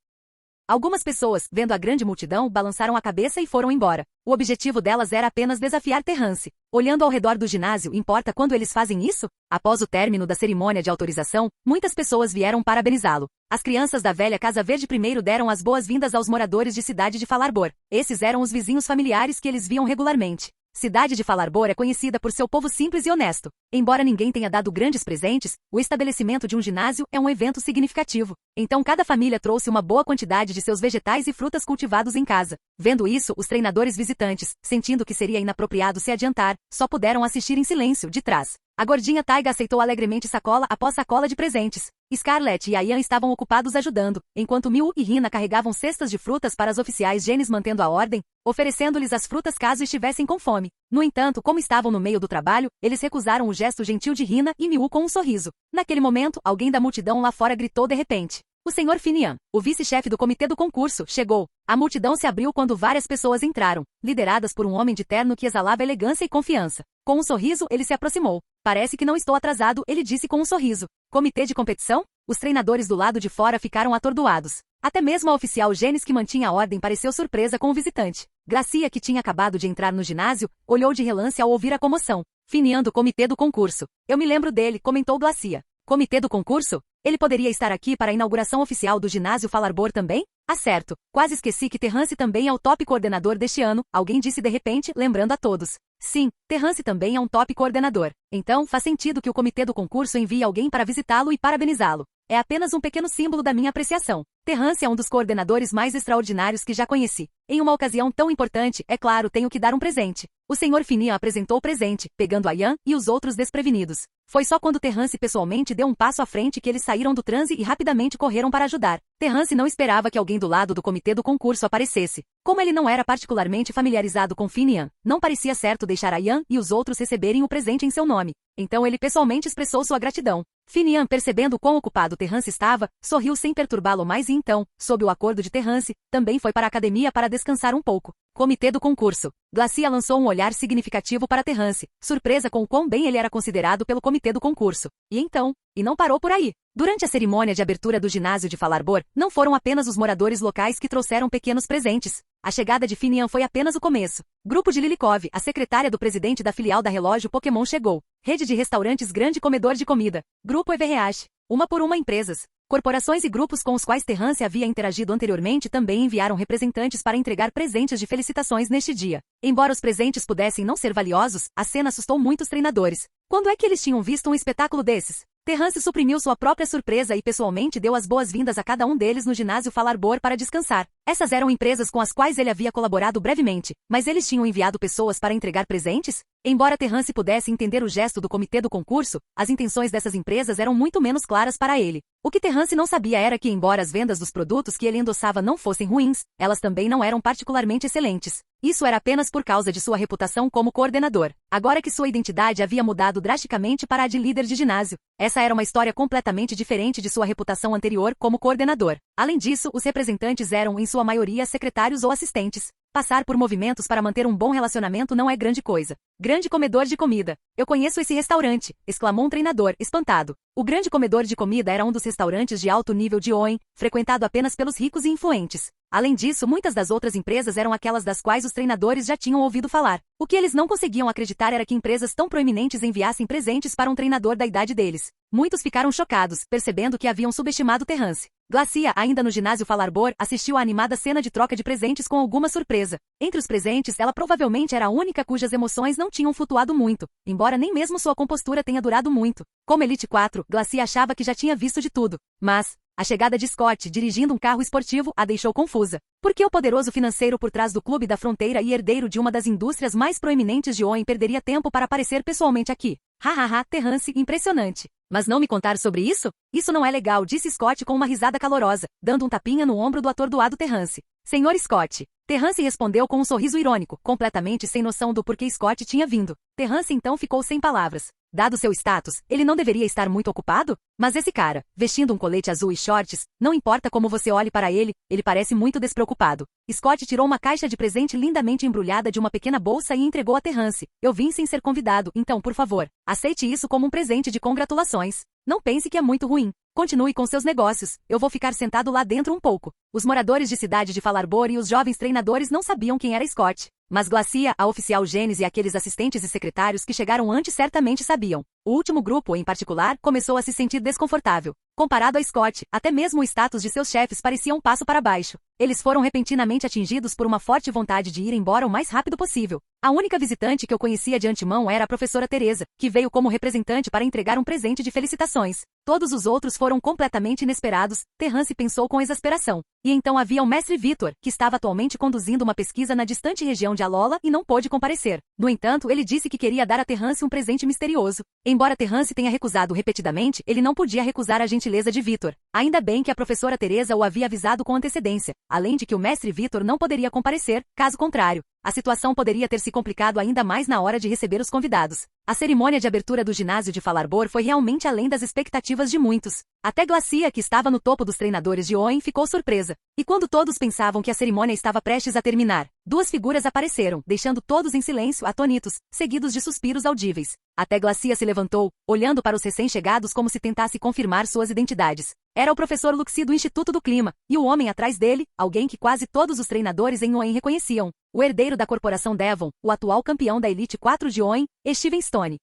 Algumas pessoas, vendo a grande multidão, balançaram a cabeça e foram embora. O objetivo delas era apenas desafiar Terrance. Olhando ao redor do ginásio, importa quando eles fazem isso? Após o término da cerimônia de autorização, muitas pessoas vieram parabenizá-lo. As crianças da velha Casa Verde primeiro deram as boas-vindas aos moradores de Cidade de Falarbor. Esses eram os vizinhos familiares que eles viam regularmente. Cidade de Falarbor é conhecida por seu povo simples e honesto. Embora ninguém tenha dado grandes presentes, o estabelecimento de um ginásio é um evento significativo. Então cada família trouxe uma boa quantidade de seus vegetais e frutas cultivados em casa. Vendo isso, os treinadores visitantes, sentindo que seria inapropriado se adiantar, só puderam assistir em silêncio, de trás. A gordinha Taiga aceitou alegremente sacola após sacola de presentes. Scarlett e Ayan estavam ocupados ajudando, enquanto Miu e Rina carregavam cestas de frutas para as oficiais Janice mantendo a ordem, oferecendo-lhes as frutas caso estivessem com fome. No entanto, como estavam no meio do trabalho, eles recusaram o gesto gentil de Rina e Miu com um sorriso. Naquele momento, alguém da multidão lá fora gritou de repente. O Sr. Finian, o vice-chefe do comitê do concurso, chegou. A multidão se abriu quando várias pessoas entraram, lideradas por um homem de terno que exalava elegância e confiança. Com um sorriso, ele se aproximou. Parece que não estou atrasado, ele disse com um sorriso. Comitê de competição? Os treinadores do lado de fora ficaram atordoados. Até mesmo a oficial Janice, que mantinha a ordem, pareceu surpresa com o visitante. Glacia, que tinha acabado de entrar no ginásio, olhou de relance ao ouvir a comoção. Finian do comitê do concurso. Eu me lembro dele, comentou Glacia. Comitê do concurso? Ele poderia estar aqui para a inauguração oficial do ginásio Falarbor também? Ah, certo. Quase esqueci que Terrance também é o top coordenador deste ano, alguém disse de repente, lembrando a todos. Sim, Terrance também é um top coordenador. Então, faz sentido que o comitê do concurso envie alguém para visitá-lo e parabenizá-lo. É apenas um pequeno símbolo da minha apreciação. Terrance é um dos coordenadores mais extraordinários que já conheci. Em uma ocasião tão importante, é claro, tenho que dar um presente. O Sr. Finian apresentou o presente, pegando Ayan e os outros desprevenidos. Foi só quando Terrance pessoalmente deu um passo à frente que eles saíram do transe e rapidamente correram para ajudar. Terrance não esperava que alguém do lado do comitê do concurso aparecesse. Como ele não era particularmente familiarizado com Finian, não parecia certo deixar Ayan e os outros receberem o presente em seu nome. Então ele pessoalmente expressou sua gratidão. Finian, percebendo quão ocupado Terrance estava, sorriu sem perturbá-lo mais e então, sob o acordo de Terrance, também foi para a academia para descansar um pouco. Comitê do concurso. Glacia lançou um olhar significativo para Terrance, surpresa com o quão bem ele era considerado pelo comitê do concurso. E então, e não parou por aí. Durante a cerimônia de abertura do ginásio de Falarbor, não foram apenas os moradores locais que trouxeram pequenos presentes. A chegada de Finian foi apenas o começo. Grupo de Lilikov, a secretária do presidente da filial da Relógio Pokémon chegou. Rede de restaurantes Grande Comedor de Comida. Grupo Everreach. Uma por uma empresas. Corporações e grupos com os quais Terrance havia interagido anteriormente também enviaram representantes para entregar presentes de felicitações neste dia. Embora os presentes pudessem não ser valiosos, a cena assustou muitos treinadores. Quando é que eles tinham visto um espetáculo desses? Terrance suprimiu sua própria surpresa e pessoalmente deu as boas-vindas a cada um deles no ginásio Falarbor para descansar. Essas eram empresas com as quais ele havia colaborado brevemente, mas eles tinham enviado pessoas para entregar presentes? Embora Terrance pudesse entender o gesto do comitê do concurso, as intenções dessas empresas eram muito menos claras para ele. O que Terrance não sabia era que, embora as vendas dos produtos que ele endossava não fossem ruins, elas também não eram particularmente excelentes. Isso era apenas por causa de sua reputação como coordenador. Agora que sua identidade havia mudado drasticamente para a de líder de ginásio, essa era uma história completamente diferente de sua reputação anterior como coordenador. Além disso, os representantes eram, em sua maioria, secretários ou assistentes. Passar por movimentos para manter um bom relacionamento não é grande coisa. Grande comedor de comida. Eu conheço esse restaurante, exclamou um treinador, espantado. O grande comedor de comida era um dos restaurantes de alto nível de Oen, frequentado apenas pelos ricos e influentes. Além disso, muitas das outras empresas eram aquelas das quais os treinadores já tinham ouvido falar. O que eles não conseguiam acreditar era que empresas tão proeminentes enviassem presentes para um treinador da idade deles. Muitos ficaram chocados, percebendo que haviam subestimado Terrance. Glacia, ainda no ginásio Falarbor, assistiu à animada cena de troca de presentes com alguma surpresa. Entre os presentes, ela provavelmente era a única cujas emoções não tinham flutuado muito, embora nem mesmo sua compostura tenha durado muito. Como Elite 4, Glacia achava que já tinha visto de tudo. Mas a chegada de Scott, dirigindo um carro esportivo, a deixou confusa. Porque o poderoso financeiro por trás do Clube da Fronteira e herdeiro de uma das indústrias mais proeminentes de Oen perderia tempo para aparecer pessoalmente aqui? Hahaha, Terrance, impressionante. Mas não me contar sobre isso? Isso não é legal, disse Scott com uma risada calorosa, dando um tapinha no ombro do atordoado Terrance. Senhor Scott. Terrance respondeu com um sorriso irônico, completamente sem noção do porquê Scott tinha vindo. Terrance então ficou sem palavras. Dado seu status, ele não deveria estar muito ocupado? Mas esse cara, vestindo um colete azul e shorts, não importa como você olhe para ele parece muito despreocupado. Scott tirou uma caixa de presente lindamente embrulhada de uma pequena bolsa e entregou a Terrance. Eu vim sem ser convidado, então por favor, aceite isso como um presente de congratulações. Não pense que é muito ruim. Continue com seus negócios, eu vou ficar sentado lá dentro um pouco. Os moradores de cidade de Falarbor e os jovens treinadores não sabiam quem era Scott. Mas Glacia, a oficial Genes e aqueles assistentes e secretários que chegaram antes certamente sabiam. O último grupo, em particular, começou a se sentir desconfortável. Comparado a Scott, até mesmo o status de seus chefes parecia um passo para baixo. Eles foram repentinamente atingidos por uma forte vontade de ir embora o mais rápido possível. A única visitante que eu conhecia de antemão era a professora Teresa, que veio como representante para entregar um presente de felicitações. Todos os outros foram completamente inesperados, Terrance pensou com exasperação. E então havia o mestre Vitor, que estava atualmente conduzindo uma pesquisa na distante região de Alola e não pôde comparecer. No entanto, ele disse que queria dar a Terrance um presente misterioso. Embora Terrance tenha recusado repetidamente, ele não podia recusar a gentileza de Vitor. Ainda bem que a professora Teresa o havia avisado com antecedência, além de que o mestre Vitor não poderia comparecer, caso contrário. A situação poderia ter se complicado ainda mais na hora de receber os convidados. A cerimônia de abertura do ginásio de Falarbor foi realmente além das expectativas de muitos. Até Glacia, que estava no topo dos treinadores de Oen, ficou surpresa. E quando todos pensavam que a cerimônia estava prestes a terminar, duas figuras apareceram, deixando todos em silêncio, atônitos, seguidos de suspiros audíveis. Até Glacia se levantou, olhando para os recém-chegados como se tentasse confirmar suas identidades. Era o professor Luxi do Instituto do Clima, e o homem atrás dele, alguém que quase todos os treinadores em Oen reconheciam. O herdeiro da corporação Devon, o atual campeão da Elite 4 de Oen, Steven Stone.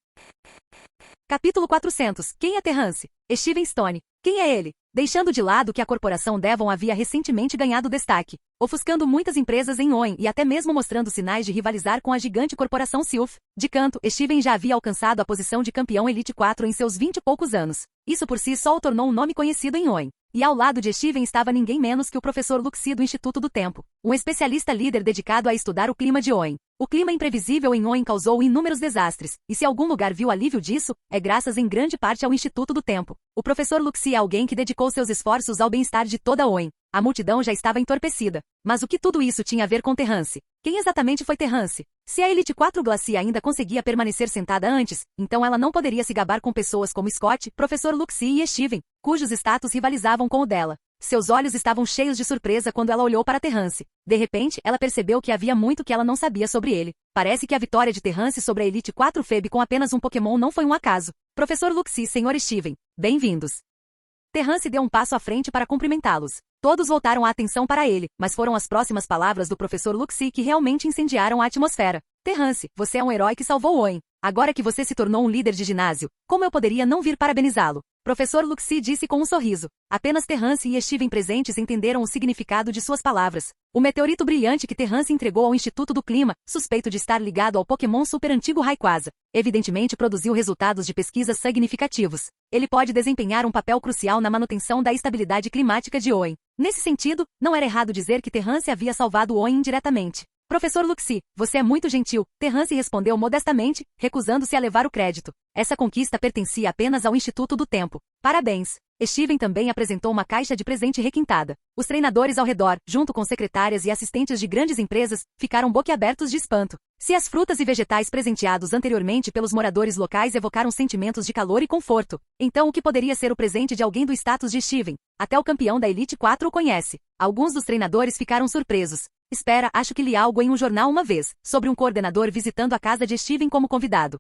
Capítulo 400. Quem é Terrance? Steven Stone. Quem é ele? Deixando de lado que a corporação Devon havia recentemente ganhado destaque, ofuscando muitas empresas em Oen e até mesmo mostrando sinais de rivalizar com a gigante corporação Sylph. De canto, Steven já havia alcançado a posição de campeão Elite 4 em seus 20 e poucos anos. Isso por si só o tornou um nome conhecido em Oen. E ao lado de Steven estava ninguém menos que o professor Luxi do Instituto do Tempo, um especialista líder dedicado a estudar o clima de Oen. O clima imprevisível em Oen causou inúmeros desastres, e se algum lugar viu alívio disso, é graças em grande parte ao Instituto do Tempo. O professor Luxi é alguém que dedicou seus esforços ao bem-estar de toda Oen. A multidão já estava entorpecida. Mas o que tudo isso tinha a ver com Terrance? Quem exatamente foi Terrance? Se a Elite 4 Glacia ainda conseguia permanecer sentada antes, então ela não poderia se gabar com pessoas como Scott, professor Luxi e Steven, cujos status rivalizavam com o dela. Seus olhos estavam cheios de surpresa quando ela olhou para Terrance. De repente, ela percebeu que havia muito que ela não sabia sobre ele. Parece que a vitória de Terrance sobre a Elite 4 Feb com apenas um Pokémon não foi um acaso. Professor Luxi, Sr. Steven, bem-vindos. Terrance deu um passo à frente para cumprimentá-los. Todos voltaram a atenção para ele, mas foram as próximas palavras do professor Luxi que realmente incendiaram a atmosfera. Terrance, você é um herói que salvou Oen. Agora que você se tornou um líder de ginásio, como eu poderia não vir parabenizá-lo? Professor Luxi disse com um sorriso. Apenas Terrance e Steven presentes entenderam o significado de suas palavras. O meteorito brilhante que Terrance entregou ao Instituto do Clima, suspeito de estar ligado ao Pokémon super antigo Rayquaza, evidentemente produziu resultados de pesquisa significativos. Ele pode desempenhar um papel crucial na manutenção da estabilidade climática de Hoenn. Nesse sentido, não era errado dizer que Terrance havia salvado Hoenn indiretamente. Professor Luxi, você é muito gentil, Terrance respondeu modestamente, recusando-se a levar o crédito. Essa conquista pertencia apenas ao Instituto do Tempo. Parabéns! Steven também apresentou uma caixa de presente requintada. Os treinadores ao redor, junto com secretárias e assistentes de grandes empresas, ficaram boquiabertos de espanto. Se as frutas e vegetais presenteados anteriormente pelos moradores locais evocaram sentimentos de calor e conforto, então o que poderia ser o presente de alguém do status de Steven? Até o campeão da Elite 4 o conhece. Alguns dos treinadores ficaram surpresos. Espera, acho que li algo em um jornal uma vez, sobre um coordenador visitando a casa de Steven como convidado.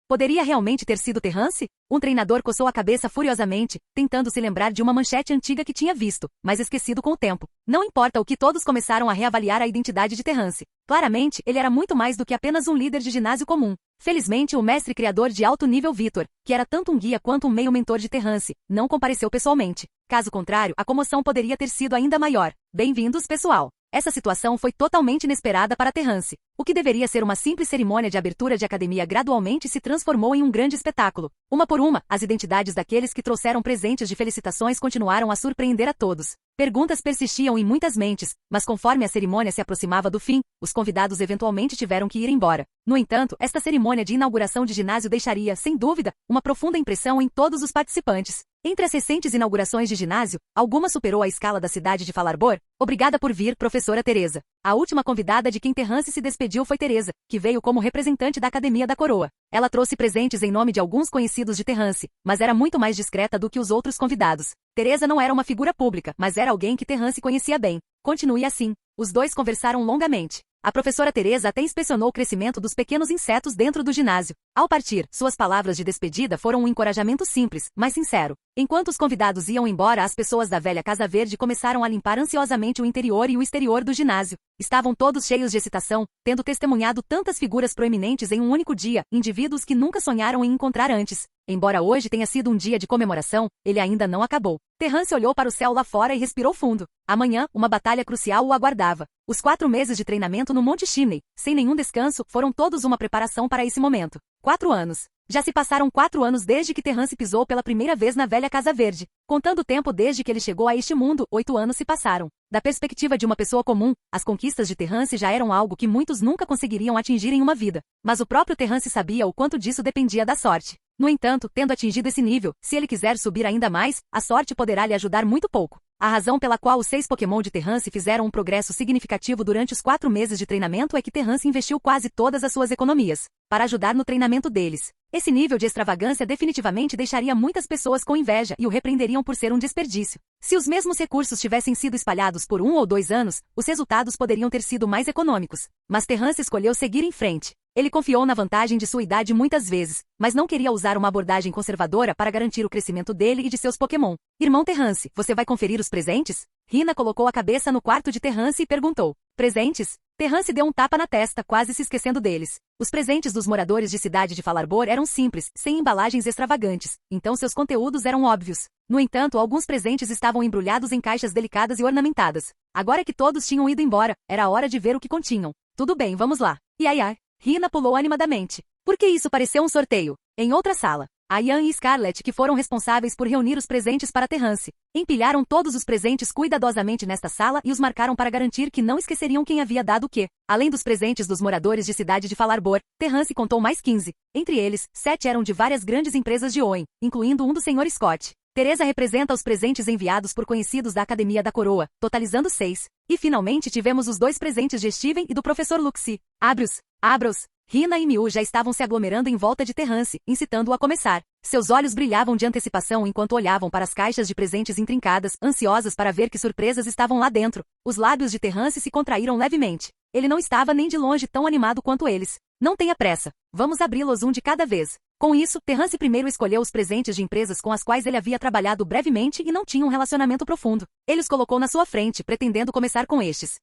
Poderia realmente ter sido Terrance? Um treinador coçou a cabeça furiosamente, tentando se lembrar de uma manchete antiga que tinha visto, mas esquecido com o tempo. Não importa o que, todos começaram a reavaliar a identidade de Terrance. Claramente, ele era muito mais do que apenas um líder de ginásio comum. Felizmente, o mestre criador de alto nível Vitor, que era tanto um guia quanto um meio mentor de Terrance, não compareceu pessoalmente. Caso contrário, a comoção poderia ter sido ainda maior. Bem-vindos, pessoal! Essa situação foi totalmente inesperada para Terrance. O que deveria ser uma simples cerimônia de abertura de academia gradualmente se transformou em um grande espetáculo. Uma por uma, as identidades daqueles que trouxeram presentes de felicitações continuaram a surpreender a todos. Perguntas persistiam em muitas mentes, mas conforme a cerimônia se aproximava do fim, os convidados eventualmente tiveram que ir embora. No entanto, esta cerimônia de inauguração de ginásio deixaria, sem dúvida, uma profunda impressão em todos os participantes. Entre as recentes inaugurações de ginásio, alguma superou a escala da cidade de Falarbor. Obrigada por vir, professora Teresa. A última convidada de quem Terrance se despediu foi Teresa, que veio como representante da Academia da Coroa. Ela trouxe presentes em nome de alguns conhecidos de Terrance, mas era muito mais discreta do que os outros convidados. Teresa não era uma figura pública, mas era alguém que Terrance conhecia bem. Continue assim. Os dois conversaram longamente. A professora Teresa até inspecionou o crescimento dos pequenos insetos dentro do ginásio. Ao partir, suas palavras de despedida foram um encorajamento simples, mas sincero. Enquanto os convidados iam embora, as pessoas da velha Casa Verde começaram a limpar ansiosamente o interior e o exterior do ginásio. Estavam todos cheios de excitação, tendo testemunhado tantas figuras proeminentes em um único dia, indivíduos que nunca sonharam em encontrar antes. Embora hoje tenha sido um dia de comemoração, ele ainda não acabou. Terrance olhou para o céu lá fora e respirou fundo. Amanhã, uma batalha crucial o aguardava. Os 4 meses de treinamento no Monte Chimney, sem nenhum descanso, foram todos uma preparação para esse momento. 4 anos. Já se passaram 4 anos desde que Terrance pisou pela primeira vez na velha Casa Verde. Contando o tempo desde que ele chegou a este mundo, 8 anos se passaram. Da perspectiva de uma pessoa comum, as conquistas de Terrance já eram algo que muitos nunca conseguiriam atingir em uma vida. Mas o próprio Terrance sabia o quanto disso dependia da sorte. No entanto, tendo atingido esse nível, se ele quiser subir ainda mais, a sorte poderá lhe ajudar muito pouco. A razão pela qual os 6 Pokémon de Terrance fizeram um progresso significativo durante os 4 meses de treinamento é que Terrance investiu quase todas as suas economias para ajudar no treinamento deles. Esse nível de extravagância definitivamente deixaria muitas pessoas com inveja e o repreenderiam por ser um desperdício. Se os mesmos recursos tivessem sido espalhados por 1 ou 2 anos, os resultados poderiam ter sido mais econômicos. Mas Terrance escolheu seguir em frente. Ele confiou na vantagem de sua idade muitas vezes, mas não queria usar uma abordagem conservadora para garantir o crescimento dele e de seus Pokémon. Irmão Terrance, você vai conferir os presentes? Rina colocou a cabeça no quarto de Terrance e perguntou. Presentes? Terrance deu um tapa na testa, quase se esquecendo deles. Os presentes dos moradores de cidade de Falarbor eram simples, sem embalagens extravagantes, então seus conteúdos eram óbvios. No entanto, alguns presentes estavam embrulhados em caixas delicadas e ornamentadas. Agora que todos tinham ido embora, era hora de ver o que continham. Tudo bem, vamos lá. Ai. Rina pulou animadamente. Por que isso pareceu um sorteio? Em outra sala, a Ian e Scarlett, que foram responsáveis por reunir os presentes para Terrance, empilharam todos os presentes cuidadosamente nesta sala e os marcaram para garantir que não esqueceriam quem havia dado o quê. Além dos presentes dos moradores de cidade de Falarbor, Terrance contou mais 15. Entre eles, 7 eram de várias grandes empresas de Hoenn, incluindo um do Sr. Scott. Teresa representa os presentes enviados por conhecidos da Academia da Coroa, totalizando 6. E finalmente tivemos os 2 presentes de Steven e do professor Luxi. Abra-os. Rina e Miu já estavam se aglomerando em volta de Terrance, incitando-o a começar. Seus olhos brilhavam de antecipação enquanto olhavam para as caixas de presentes intrincadas, ansiosas para ver que surpresas estavam lá dentro. Os lábios de Terrance se contraíram levemente. Ele não estava nem de longe tão animado quanto eles. Não tenha pressa. Vamos abri-los um de cada vez. Com isso, Terrance primeiro escolheu os presentes de empresas com as quais ele havia trabalhado brevemente e não tinha um relacionamento profundo. Ele os colocou na sua frente, pretendendo começar com estes.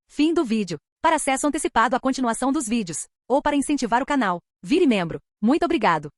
Fim do vídeo. Para acesso antecipado à continuação dos vídeos, ou para incentivar o canal, vire membro. Muito obrigado!